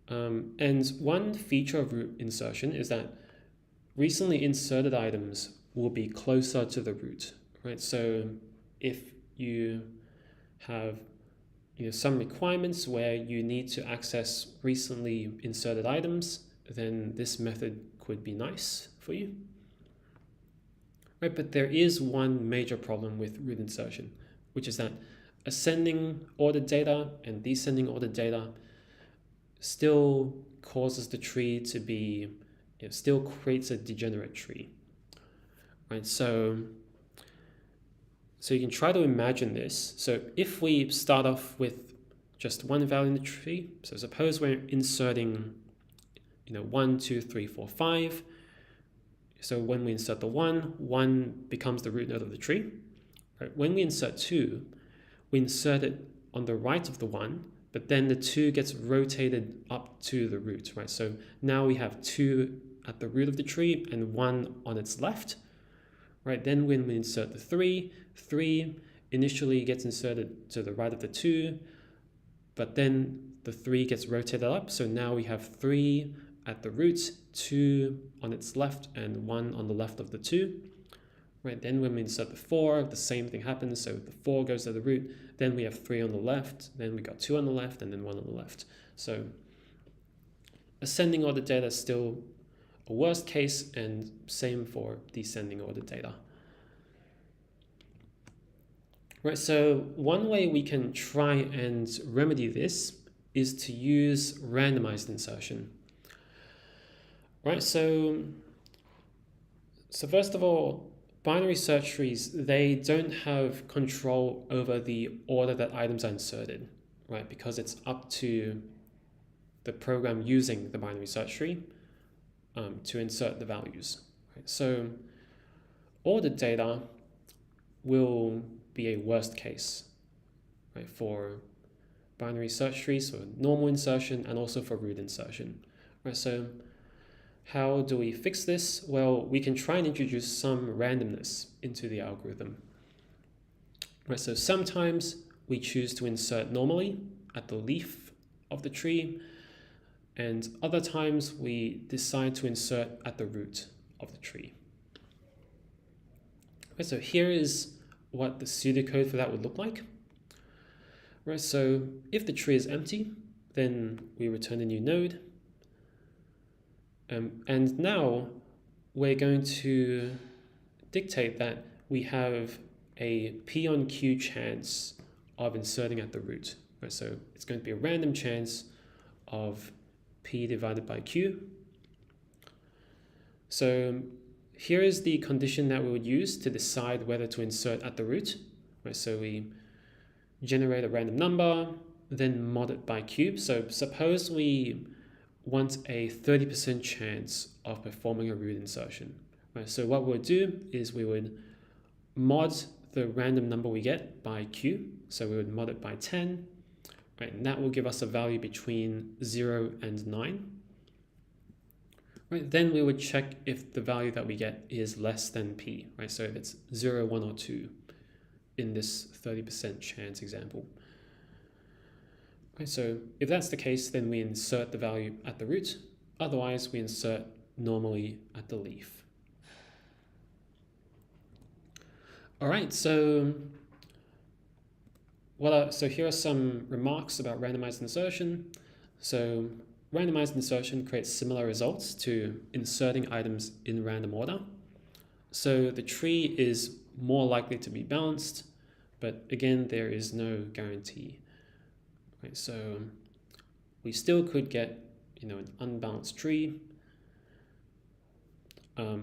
And one feature of root insertion is that recently inserted items will be closer to the root, right? So if you have some requirements where you need to access recently inserted items, then this method could be nice for you. Right, but there is one major problem with root insertion, which is that ascending ordered data and descending ordered data still causes the tree to be, still creates a degenerate tree. Right, so you can try to imagine this. So if we start off with just one value in the tree, so suppose we're inserting 1, 2, 3, 4, 5. So when we insert the 1 becomes the root node of the tree. Right? When we insert 2, we insert it on the right of the 1, but then the 2 gets rotated up to the root, right? So now we have 2 at the root of the tree and 1 on its left, right? Then when we insert the 3 initially gets inserted to the right of the 2, but then the 3 gets rotated up, so now we have 3 at the root, 2 on its left, and 1 on the left of the 2. Right, then when we insert the 4, the same thing happens, so the 4 goes to the root, then we have 3 on the left, then we got 2 on the left, and then 1 on the left. So ascending order data is still a worst case, and same for descending order data. Right, so one way we can try and remedy this is to use randomized insertion. Right, so first of all, binary search trees, they don't have control over the order that items are inserted, right? Because it's up to the program using the binary search tree to insert the values. Right? So all the data will be a worst case, right, for binary search trees, for normal insertion, and also for root insertion. Right? So how do we fix this? Well, we can try and introduce some randomness into the algorithm. Right? So sometimes we choose to insert normally at the leaf of the tree, and other times we decide to insert at the root of the tree. Right, so here is what the pseudocode for that would look like. Right, so if the tree is empty, then we return a new node. And now we're going to dictate that we have a P on Q chance of inserting at the root. Right, so it's going to be a random chance of P divided by Q. So here is the condition that we would use to decide whether to insert at the root. Right, so we generate a random number, then mod it by Q. So suppose we want a 30% chance of performing a root insertion. Right, so what we'll do is we would mod the random number we get by Q. So we would mod it by 10. Right, and that will give us a value between 0 and 9. Right, then we would check if the value that we get is less than P. Right, so if it's 0, 1, or 2 in this 30% chance example. Right, so if that's the case, then we insert the value at the root. Otherwise, we insert normally at the leaf. All right, so here are some remarks about randomized insertion. So randomized insertion creates similar results to inserting items in random order. So the tree is more likely to be balanced, but again, there is no guarantee. Right, so we still could get, an unbalanced tree.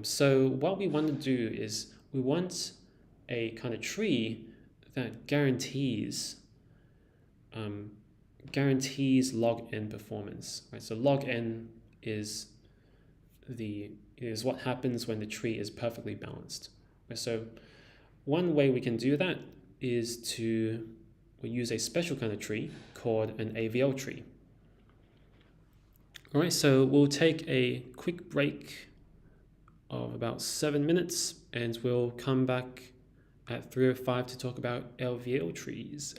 So what we want to do is we want a kind of tree that guarantees log n performance. Right? So log n is what happens when the tree is perfectly balanced. Right? So one way we can do that is to use a special kind of tree called an AVL tree. All right, so we'll take a quick break of about 7 minutes, and we'll come back at 3:05 to talk about AVL trees.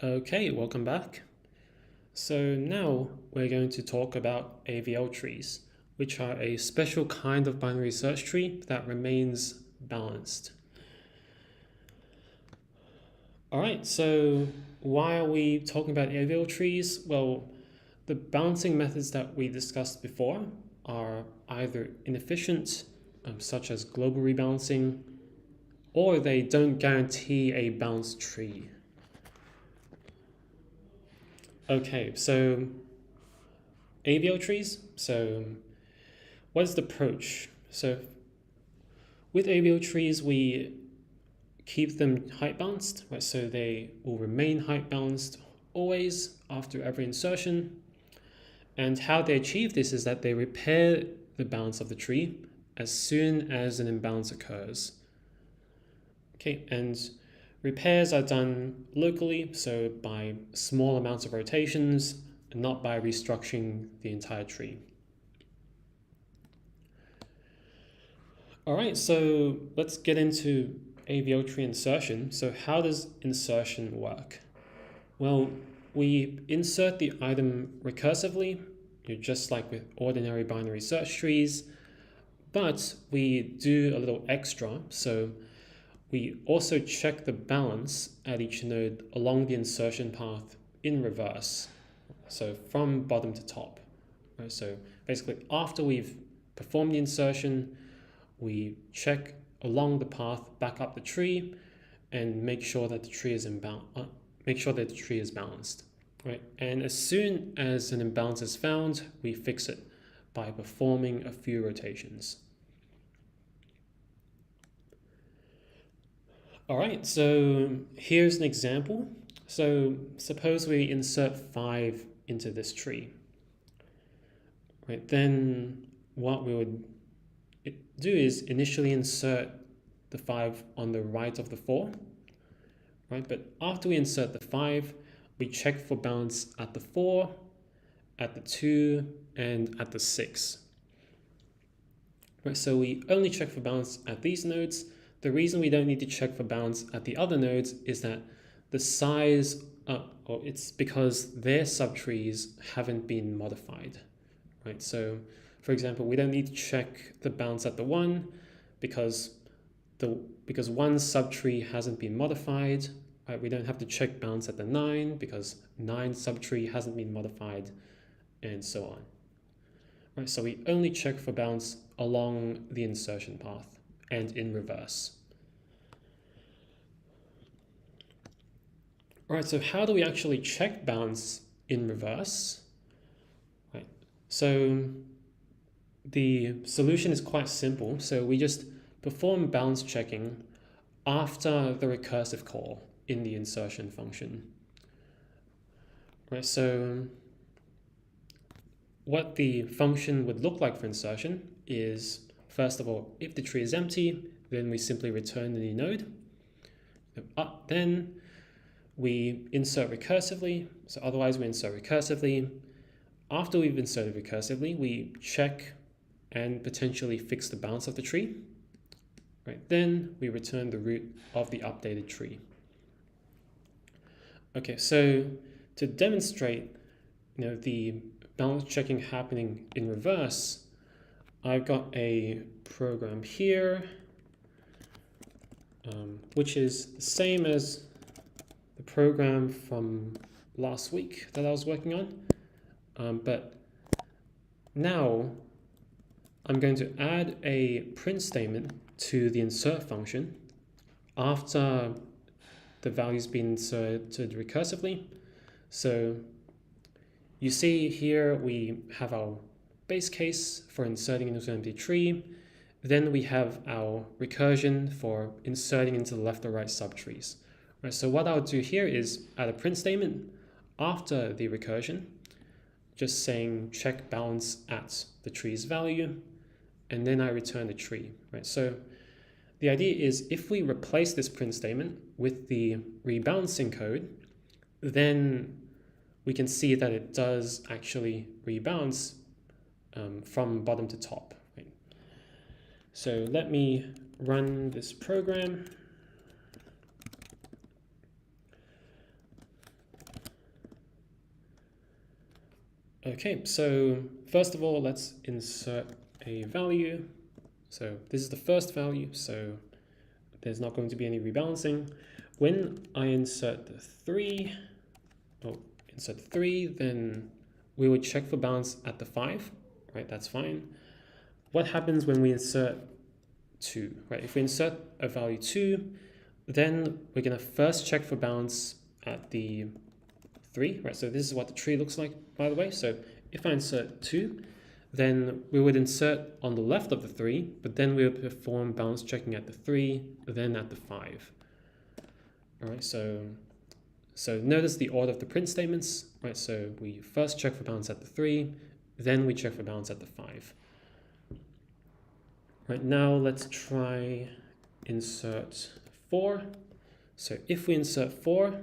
Okay, welcome back. So now we're going to talk about AVL trees, which are a special kind of binary search tree that remains balanced. All right, so why are we talking about AVL trees? Well, the balancing methods that we discussed before are either inefficient, such as global rebalancing, or they don't guarantee a balanced tree. Okay, so AVL trees. So what is the approach? So with AVL trees, we keep them height balanced, right? So they will remain height balanced always after every insertion. And how they achieve this is that they repair the balance of the tree as soon as an imbalance occurs. Okay, and repairs are done locally, so by small amounts of rotations, and not by restructuring the entire tree. All right, so let's get into AVL tree insertion. So how does insertion work? Well, we insert the item recursively, just like with ordinary binary search trees, but we do a little extra. So we also check the balance at each node along the insertion path in reverse, so from bottom to top. Right? So basically, after we've performed the insertion, we check along the path back up the tree and make sure that the tree is balanced. Right? And as soon as an imbalance is found, we fix it by performing a few rotations. All right, so here's an example. So suppose we insert 5 into this tree. Right, then what we would do is initially insert the 5 on the right of the 4. Right, but after we insert the 5, we check for balance at the 4, at the 2, and at the 6. Right, so we only check for balance at these nodes. The reason we don't need to check for balance at the other nodes is that the size, it's because their subtrees haven't been modified, right? So, for example, we don't need to check the balance at the 1 because one subtree hasn't been modified, right? We don't have to check balance at the 9 because 9 subtree hasn't been modified, and so on. Right, so we only check for balance along the insertion path and in reverse. All right, so how do we actually check balance in reverse? Right, so the solution is quite simple. So we just perform balance checking after the recursive call in the insertion function. Right, so what the function would look like for insertion is, first of all, if the tree is empty, then we simply return the new node. Then we insert recursively, so otherwise we insert recursively. After we've inserted recursively, we check and potentially fix the balance of the tree. Right, then we return the root of the updated tree. Okay, so to demonstrate the balance checking happening in reverse, I've got a program here, which is the same as the program from last week that I was working on. But now I'm going to add a print statement to the insert function after the value's been inserted recursively. So you see here we have our base case for inserting into an empty tree. Then we have our recursion for inserting into the left or right subtrees. Right, so what I'll do here is add a print statement after the recursion, just saying check balance at the tree's value, and then I return the tree. Right, so the idea is if we replace this print statement with the rebalancing code, then we can see that it does actually rebalance from bottom to top. Right? So let me run this program. Okay, so first of all, let's insert a value. So this is the first value, so there's not going to be any rebalancing. When I insert the 3, then we would check for balance at the 5, right? That's fine. What happens when we insert 2, right? If we insert a value 2, then we're going to first check for balance at the 3, right? So this is what the tree looks like, by the way. So if I insert 2, then we would insert on the left of the 3, but then we would perform balance checking at the 3, then at the 5. All right, so notice the order of the print statements, right? So we first check for balance at the 3, then we check for balance at the 5. Right, now let's try insert 4. So if we insert 4,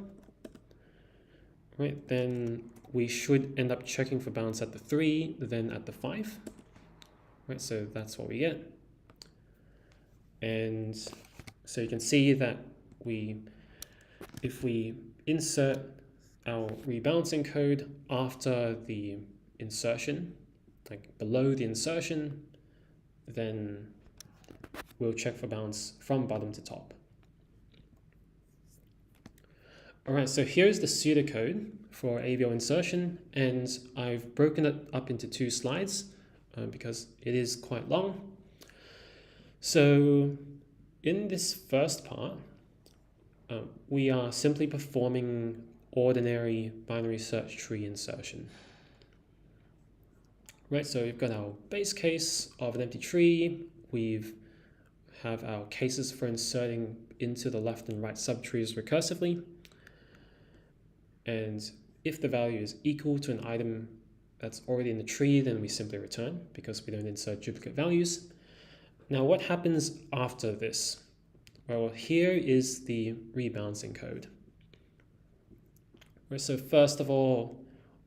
right, then we should end up checking for balance at the 3, then at the 5. Right, so that's what we get. And so you can see that if we insert our rebalancing code after the insertion, like below the insertion, then we'll check for balance from bottom to top. All right, so here's the pseudocode for AVO insertion, and I've broken it up into 2 slides because it is quite long. So in this first part, we are simply performing ordinary binary search tree insertion. Right, so we've got our base case of an empty tree. We have our cases for inserting into the left and right subtrees recursively. And if the value is equal to an item that's already in the tree, then we simply return because we don't insert duplicate values. Now, what happens after this? Well, here is the rebalancing code. Right, so first of all,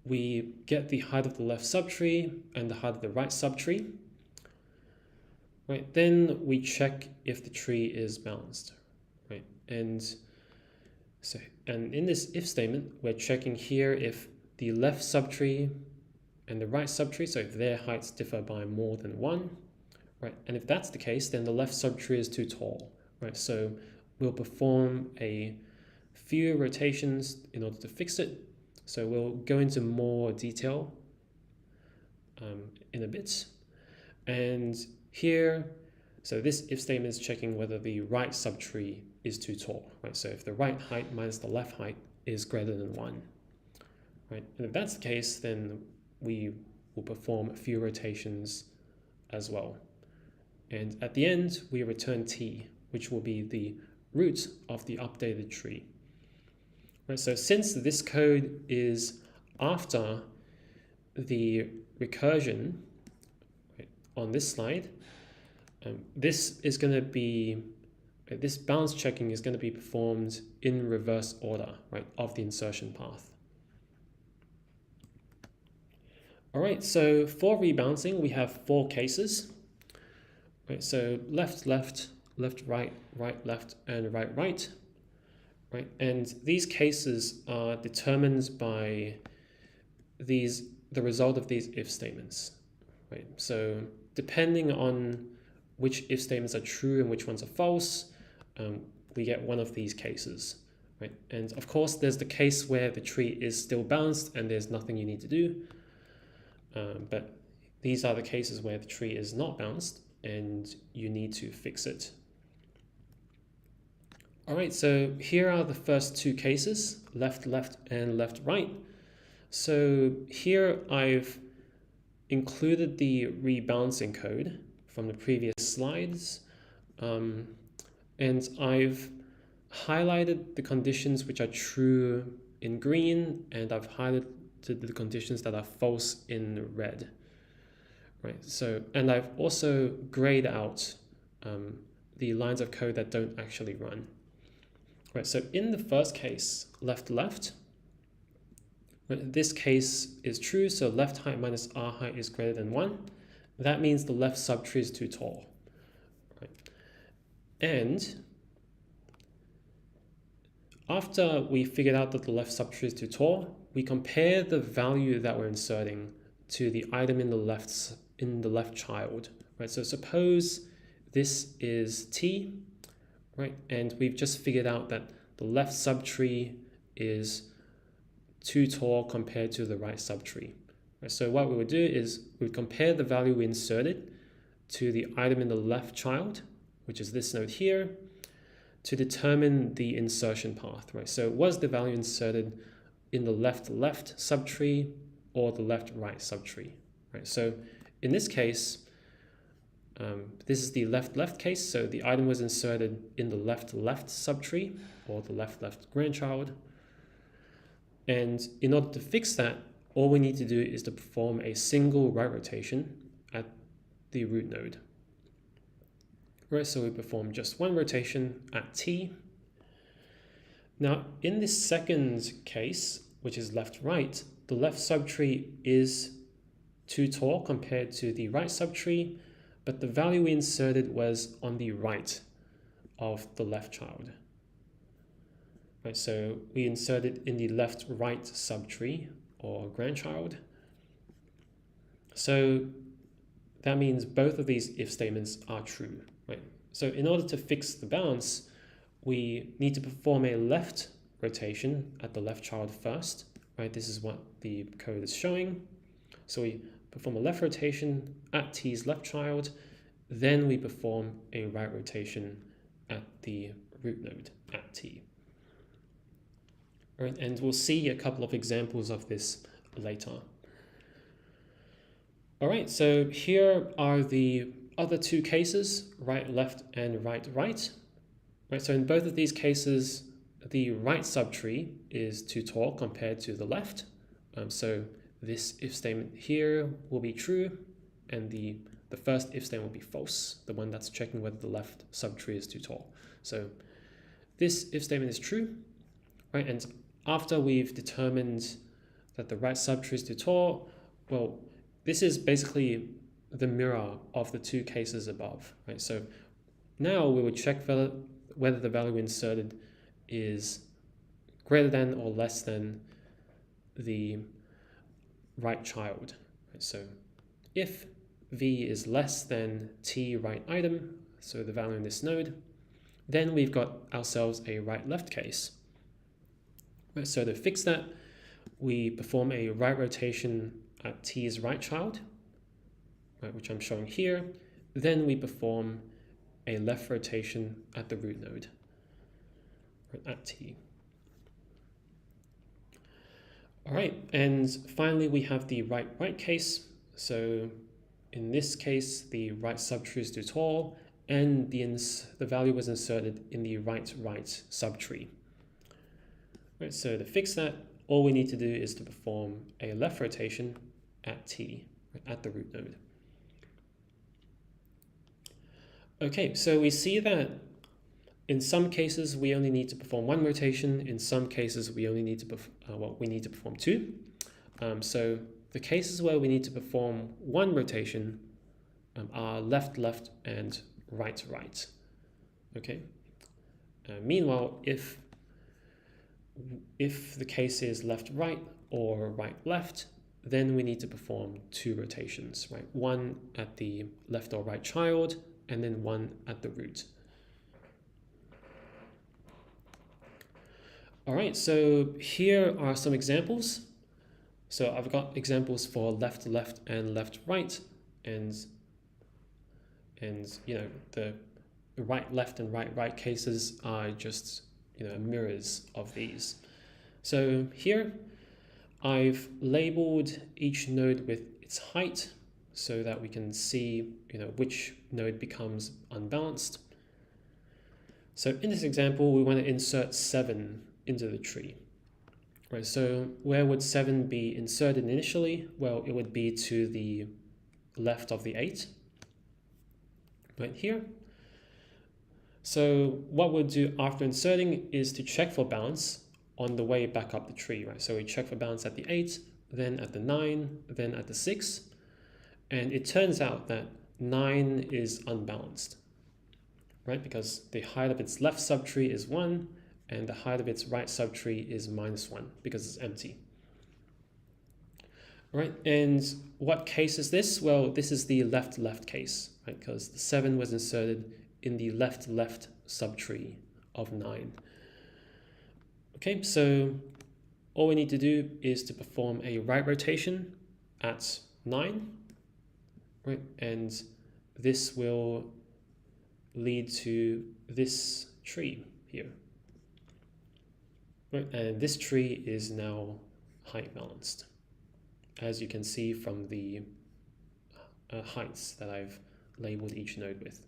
we get the height of the left subtree and the height of the right subtree. Right, then we check if the tree is balanced. Right, and in this if statement, we're checking here if the left subtree and the right subtree, so if their heights differ by more than 1, right? And if that's the case, then the left subtree is too tall, right? So we'll perform a few rotations in order to fix it. So we'll go into more detail in a bit. And here, so this if statement is checking whether the right subtree is too tall, right? So if the right height minus the left height is greater than 1, right? And if that's the case, then we will perform a few rotations as well. And at the end, we return t, which will be the root of the updated tree. Right, so since this code is after the recursion, right, on this slide, this is going to be this balance checking is going to be performed in reverse order, right, of the insertion path. All right, so for rebalancing, we have 4 cases. Right, so left, left, left, right, right, left, and right, right. Right, and these cases are determined by the result of these if statements. Right, so depending on which if statements are true and which ones are false, we get one of these cases. Right, and of course, there's the case where the tree is still balanced and there's nothing you need to do. But these are the cases where the tree is not balanced and you need to fix it. All right, so here are the first 2 cases, left, left, and left, right. So here I've included the rebalancing code from the previous slides, and I've highlighted the conditions which are true in green, and I've highlighted the conditions that are false in red. Right, so, and I've also grayed out the lines of code that don't actually run. Right, so in the first case, left, left, right, this case is true, so left height minus r height is greater than 1. That means the left subtree is too tall. Right. And after we figured out that the left subtree is too tall, we compare the value that we're inserting to the item in the left child, right? So suppose this is t, right? And we've just figured out that the left subtree is too tall compared to the right subtree. Right? So what we would do is we would compare the value we inserted to the item in the left child, which is this node here, to determine the insertion path, right? So was the value inserted in the left subtree or the left right subtree, right? So in this case, this is the left case, so the item was inserted in the left subtree or the left grandchild. And in order to fix that, all we need to do is to perform a single right rotation at the root node. Right, so we perform just one rotation at t. Now, in this second case, which is left-right, the left subtree is too tall compared to the right subtree, but the value we inserted was on the right of the left child. Right, so we inserted in the left-right subtree or grandchild. So that means both of these if statements are true. Right? So in order to fix the balance, we need to perform a left rotation at the left child first. Right? This is what the code is showing. So we perform a left rotation at t's left child, then we perform a right rotation at the root node at t. Right? And we'll see a couple of examples of this later. All right, so here are the other two cases, right, left, and right. Right, so in both of these cases, the right subtree is too tall compared to the left. So this if statement here will be true, and the first if statement will be false, the one that's checking whether the left subtree is too tall. So this if statement is true, right? And after we've determined that the right subtree is too tall, well, this is basically the mirror of the two cases above, right? So now we would check whether the value inserted is greater than or less than the right child. Right? So if v is less than t right item, so the value in this node, then we've got ourselves a right-left case. Right? So to fix that, we perform a right rotation at t's right child, right, which I'm showing here. Then we perform a left rotation at the root node, right, at t. All right, and finally we have the right case. So in this case, the right subtree is too tall, and the value was inserted in the right subtree. Right, so to fix that, all we need to do is to perform a left rotation at t, right, at the root node. Okay, so we see that in some cases we only need to perform one rotation. In some cases we only need to perform two. So the cases where we need to perform one rotation are left, and right. Okay. Meanwhile, if the case is left, right, or right, left, then we need to perform two rotations, right? One at the left or right child, and then one at the root. All right, so here are some examples. So I've got examples for left, and left, right, and you know the right, left, and right cases are just mirrors of these. So here I've labeled each node with its height so that we can see which node becomes unbalanced. So in this example, we want to insert 7 into the tree. Right, so where would 7 be inserted initially? Well, it would be to the left of the 8, right here. So what we'll do after inserting is to check for balance on the way back up the tree, right? So we check for balance at the 8, then at the 9, then at the 6, and it turns out that 9 is unbalanced, right? Because the height of its left subtree is 1, and the height of its right subtree is -1 because it's empty. right? And what case is this? Well, this is the left-left case, right? Because the 7 was inserted in the left-left subtree of 9. Okay, so all we need to do is to perform a right rotation at 9, right? And this will lead to this tree here. Right, and this tree is now height balanced, as you can see from the heights that I've labeled each node with.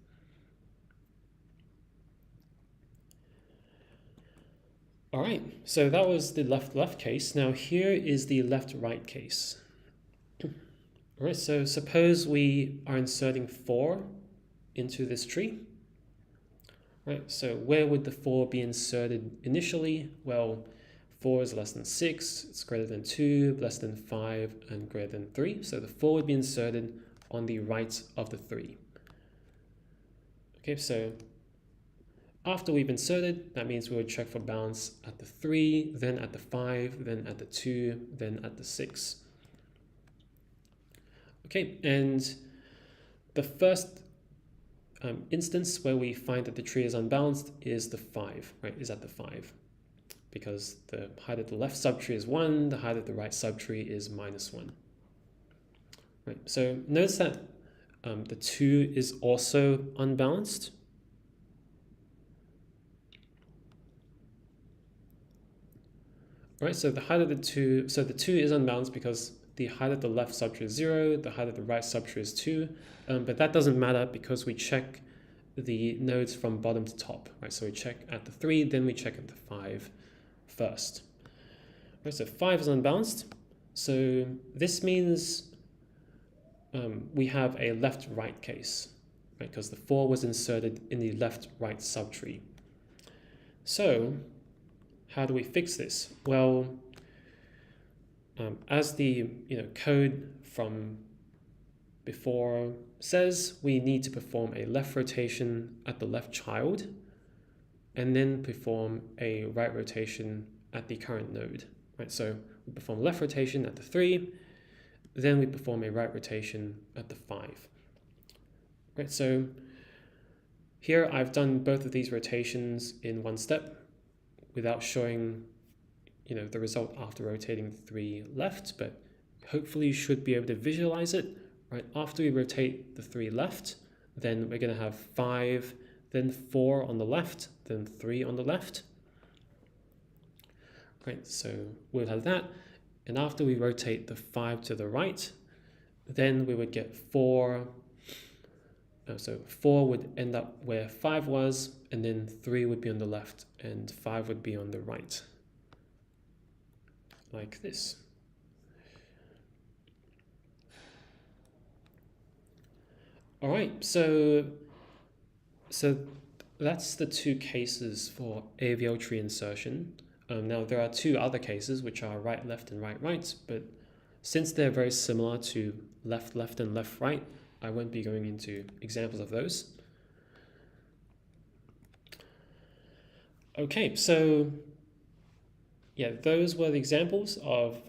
All right, so that was the left-left case. Now here is the left-right case. All right, so suppose we are inserting 4 into this tree. Right, so where would the 4 be inserted initially? Well, 4 is less than 6, it's greater than 2, less than 5, and greater than 3. So the 4 would be inserted on the right of the 3. Okay, so after we've inserted, that means we would check for balance at the 3, then at the 5, then at the 2, then at the 6. Okay, and the first instance where we find that the tree is unbalanced is the 5, right, is at the 5. Because the height of the left subtree is 1, the height of the right subtree is -1. Right, so notice that the 2 is also unbalanced. Right, so the height of the 2, so the 2 is unbalanced because the height of the left subtree is 0, the height of the right subtree is 2, but that doesn't matter because we check the nodes from bottom to top, right? So we check at the 3, then we check at the 5 first. Right, so 5 is unbalanced, so this means we have a left-right case, right? Because the 4 was inserted in the left-right subtree. So how do we fix this? Well, as the code from before says, we need to perform a left rotation at the left child and then perform a right rotation at the current node. Right, so we perform left rotation at the 3, then we perform a right rotation at the 5. Right, so here I've done both of these rotations in one step without showing the result after rotating the 3 left, but hopefully you should be able to visualize it. Right, after we rotate the 3 left, then we're going to have 5, then 4 on the left, then 3 on the left. Right, so we'll have that, and after we rotate the 5 to the right, then we would get 4. So 4 would end up where 5 was, and then 3 would be on the left, and 5 would be on the right, like this. All right, so that's the 2 cases for AVL tree insertion. Now there are 2 other cases which are right, left, and right, right, but since they're very similar to left, left, and left, right, I won't be going into examples of those. Okay, so yeah, those were the examples of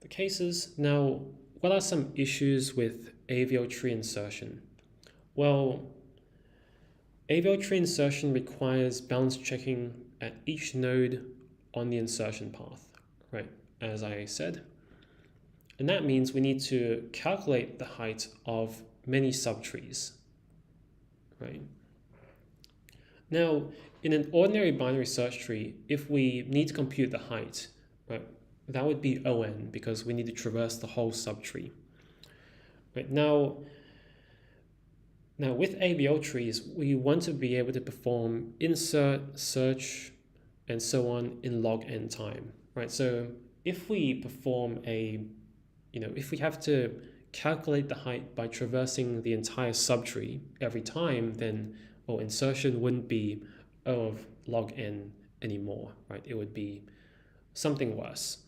the cases. Now, what are some issues with AVL tree insertion? Well, AVL tree insertion requires balance checking at each node on the insertion path, right, as I said. And that means we need to calculate the height of many subtrees, right? Now, in an ordinary binary search tree, if we need to compute the height, right, that would be ON because we need to traverse the whole subtree. Right, now with AVL trees, we want to be able to perform insert, search, and so on in log n time, right? So if we perform if we have to calculate the height by traversing the entire subtree every time, then insertion wouldn't be O of log n anymore, right? It would be something worse.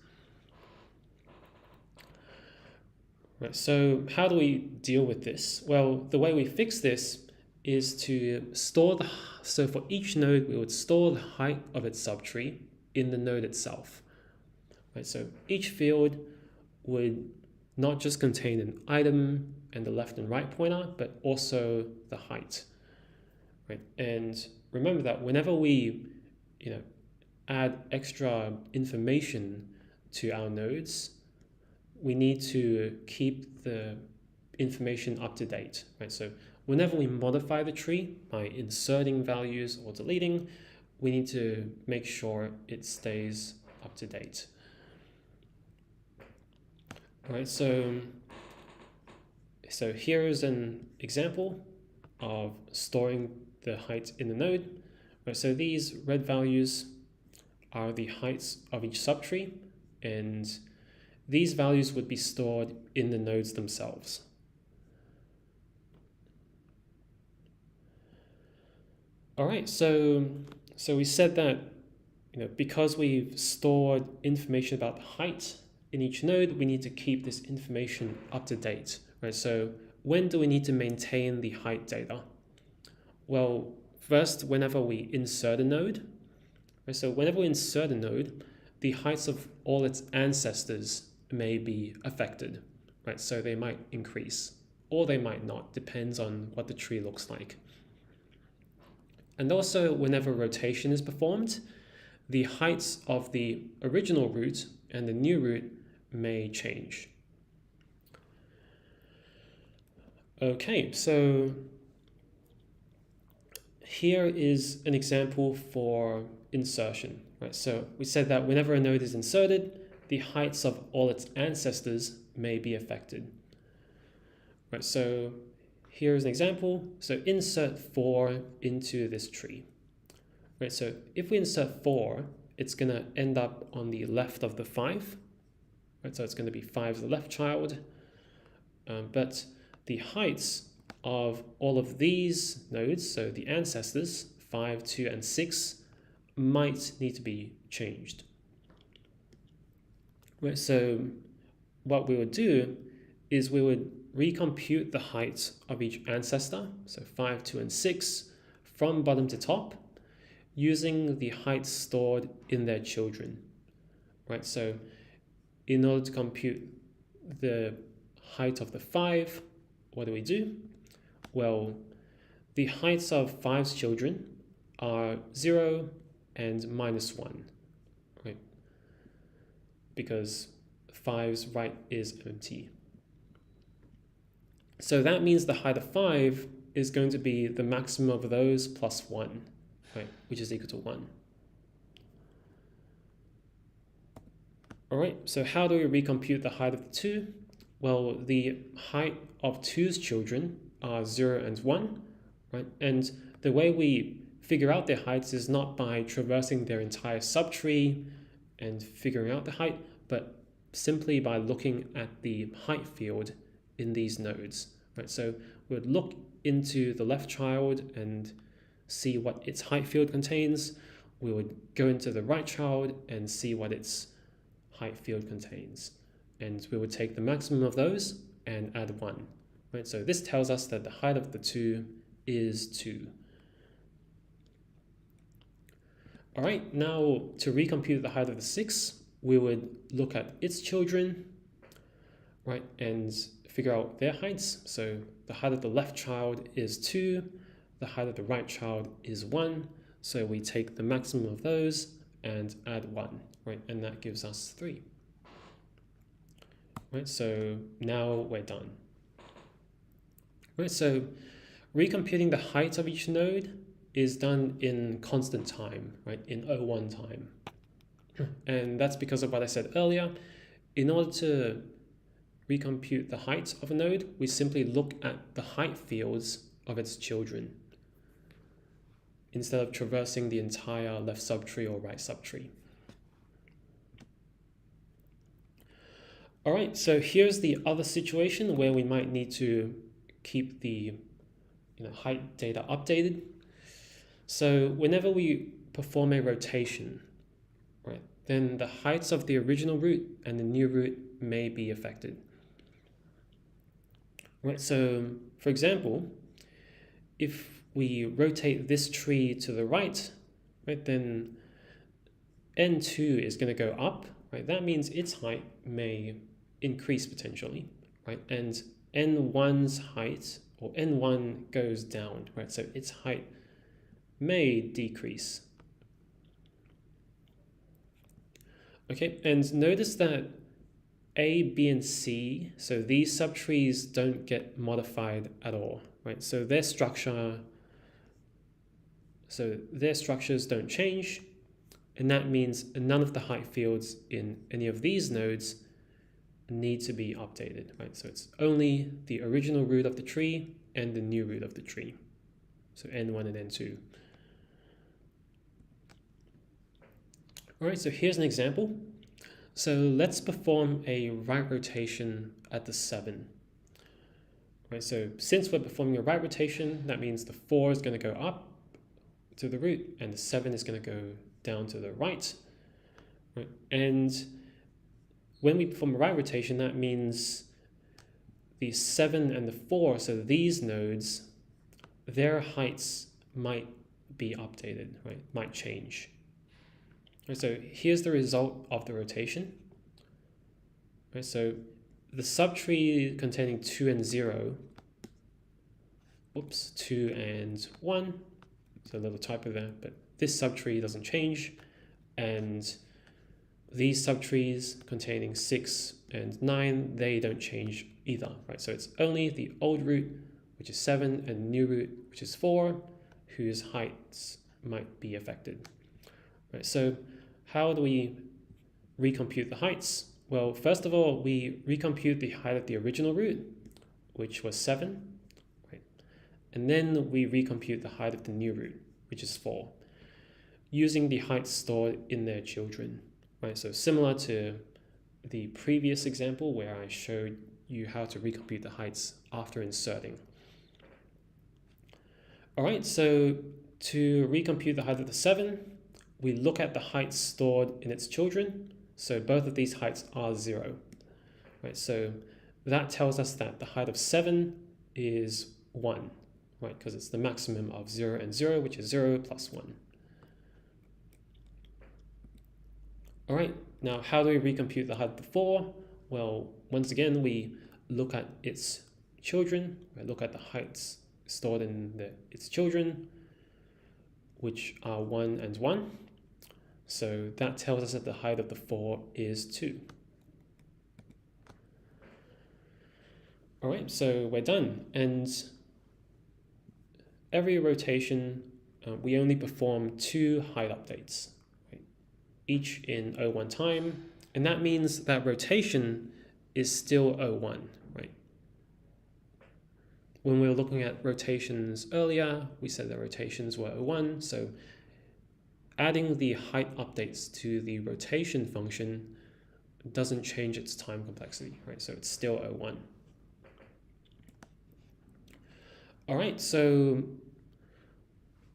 Right, so how do we deal with this? Well, the way we fix this is to store so for each node, we would store the height of its subtree in the node itself. Right, so each field would not just contain an item and the left and right pointer, but also the height, right? And remember that whenever we, add extra information to our nodes, we need to keep the information up to date, right? So whenever we modify the tree by inserting values or deleting, we need to make sure it stays up to date. All right, so here's an example of storing the height in the node. Right, so these red values are the heights of each subtree, and these values would be stored in the nodes themselves. All right, so we said that because we've stored information about the height in each node, we need to keep this information up to date, right? So when do we need to maintain the height data? Well, first, whenever we insert a node, right? So whenever we insert a node, the heights of all its ancestors may be affected, right? So they might increase or they might not, depends on what the tree looks like. And also, whenever rotation is performed, the heights of the original root and the new root may change. Okay, so here is an example for insertion, right? So we said that whenever a node is inserted, the heights of all its ancestors may be affected. Right, so here's an example. So insert 4 into this tree. Right, so if we insert 4, it's going to end up on the left of the 5. Right, so it's going to be 5 as the left child. But the heights of all of these nodes, so the ancestors, 5, 2, and 6, might need to be changed. Right, so what we would do is we would recompute the height of each ancestor, so 5, 2, and 6, from bottom to top, using the heights stored in their children. Right, so in order to compute the height of the 5, what do? Well, the heights of 5's children are 0 and -1, right? Because 5's right is empty. So that means the height of 5 is going to be the maximum of those plus 1, right, which is equal to 1. All right, so how do we recompute the height of the 2? Well, the height of 2's children are 0 and 1, right? And the way we figure out their heights is not by traversing their entire subtree and figuring out the height, but simply by looking at the height field in these nodes, right? So we would look into the left child and see what its height field contains. We would go into the right child and see what its height field contains. And we would take the maximum of those and add 1, right? So this tells us that the height of the 2 is 2. All right, now to recompute the height of the 6, we would look at its children, right, and figure out their heights. So the height of the left child is 2, the height of the right child is 1. So we take the maximum of those and add 1, right, and that gives us 3. Right, so now we're done. Right, so recomputing the height of each node is done in constant time, right, in O1 time. And that's because of what I said earlier. In order to recompute the height of a node, we simply look at the height fields of its children instead of traversing the entire left subtree or right subtree. All right, so here's the other situation where we might need to keep the height data updated. So whenever we perform a rotation, right, then the heights of the original root and the new root may be affected. Right, so for example, if we rotate this tree to the right, then N2 is going to go up, right? That means its height may increase potentially, right? And n1's height, or n1 goes down, right? So its height may decrease. Okay, and notice that A, B, and C, so these subtrees don't get modified at all, right? So their structures don't change, and that means none of the height fields in any of these nodes need to be updated, right? So it's only the original root of the tree and the new root of the tree. So n1 and n2. All right, so here's an example. So let's perform a right rotation at the 7. Right, so since we're performing a right rotation, that means the 4 is going to go up to the root and the 7 is going to go down to the right. Right? And when we perform a right rotation, that means the 7 and the 4, so these nodes, their heights might be updated, right? Might change. Right, so here's the result of the rotation. Right, so the subtree containing 2 and 0, 2 and 1, so a little typo there, but this subtree doesn't change, and these subtrees containing 6 and 9, they don't change either, right? So it's only the old root, which is 7, and new root, which is 4, whose heights might be affected. Right, so how do we recompute the heights? Well, first of all, we recompute the height of the original root, which was 7, right? And then we recompute the height of the new root, which is 4, using the heights stored in their children, right? So similar to the previous example where I showed you how to recompute the heights after inserting. All right, so to recompute the height of the 7, we look at the heights stored in its children. So both of these heights are 0. Right? So that tells us that the height of 7 is 1, right? Because it's the maximum of 0 and 0, which is 0 plus 1. All right, now how do we recompute the height of the 4? Well, once again, we look at its children, right? Look at the heights stored in its children, which are 1 and 1. So that tells us that the height of the 4 is 2. All right, so we're done. And every rotation, we only perform 2 height updates, right? Each in O1 time. And that means that rotation is still O1, right? When we were looking at rotations earlier, we said that rotations were O1. So adding the height updates to the rotation function doesn't change its time complexity, right? So it's still O1. All right, so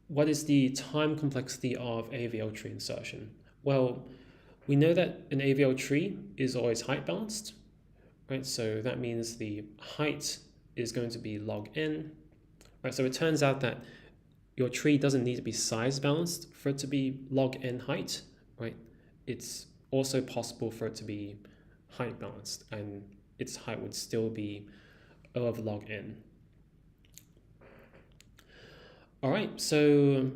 what is the time complexity of AVL tree insertion? Well, we know that an AVL tree is always height balanced, right? So that means the height is going to be log n, right? So it turns out that your tree doesn't need to be size balanced for it to be log n height, right? It's also possible for it to be height balanced, and its height would still be O of log n. All right, so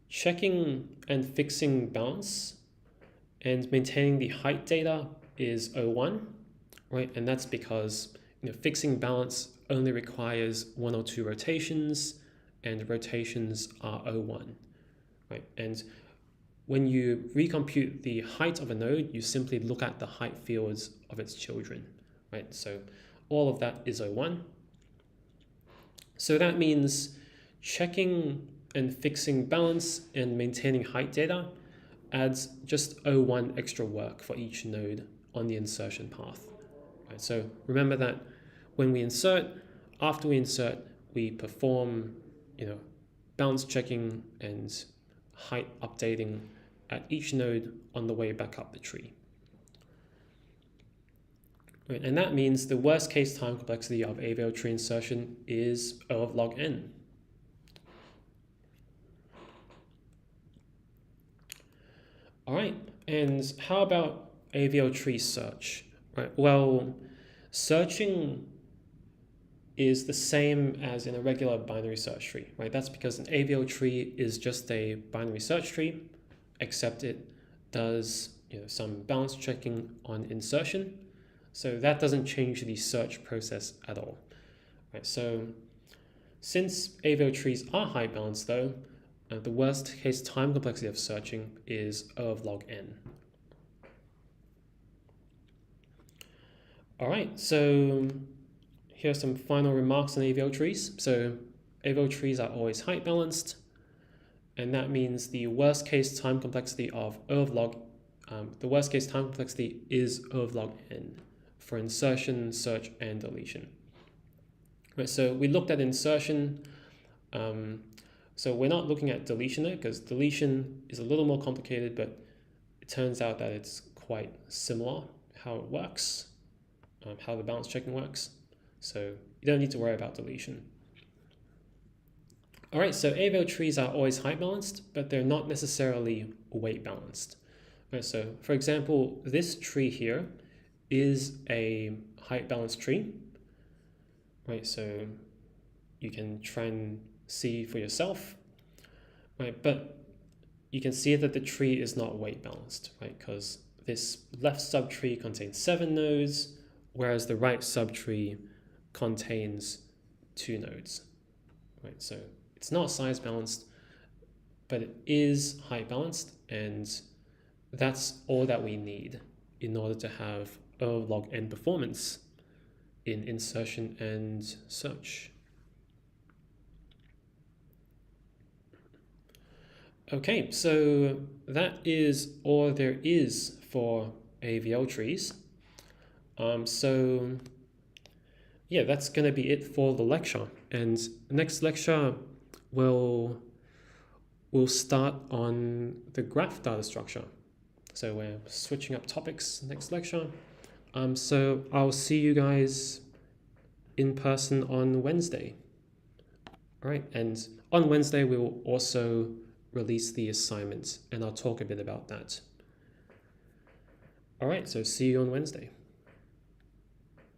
checking and fixing balance and maintaining the height data is O1, right? And that's because fixing balance only requires 1 or 2 rotations, and rotations are O1, right? And when you recompute the height of a node, you simply look at the height fields of its children, right? So all of that is O1. So that means checking and fixing balance and maintaining height data adds just O1 extra work for each node on the insertion path, right? So remember that when we insert, after we insert, we perform balance checking and height updating at each node on the way back up the tree. Right, and that means the worst case time complexity of AVL tree insertion is O of log n. All right, and how about AVL tree search? Right, well, Searching is the same as in a regular binary search tree, right? That's because an AVO tree is just a binary search tree, except it does some balance checking on insertion. So that doesn't change the search process at all, right? So since AVO trees are height balanced though, the worst case time complexity of searching is O of log n. All right, so here are some final remarks on AVO trees. So AVO trees are always height balanced, and that means the worst case time complexity of O of log, the worst case time complexity is O of log n for insertion, search, and deletion. Right, so we looked at insertion. So we're not looking at deletion there because deletion is a little more complicated, but it turns out that it's quite similar how it works, how the balance checking works. So you don't need to worry about deletion. All right, so AVO trees are always height balanced, but they're not necessarily weight balanced. Right, so for example, this tree here is a height balanced tree. Right, so you can try and see for yourself, right? But you can see that the tree is not weight balanced, right? Because this left subtree contains 7 nodes, whereas the right subtree contains 2 nodes, right? So it's not size balanced, but it is height balanced, and that's all that we need in order to have O log n performance in insertion and search. Okay, so that is all there is for AVO trees. So yeah, that's going to be it for the lecture. And next lecture, we'll start on the graph data structure. So we're switching up topics next lecture. So I'll see you guys in person on Wednesday. All right, and on Wednesday, we will also release the assignment, and I'll talk a bit about that. All right, so see you on Wednesday.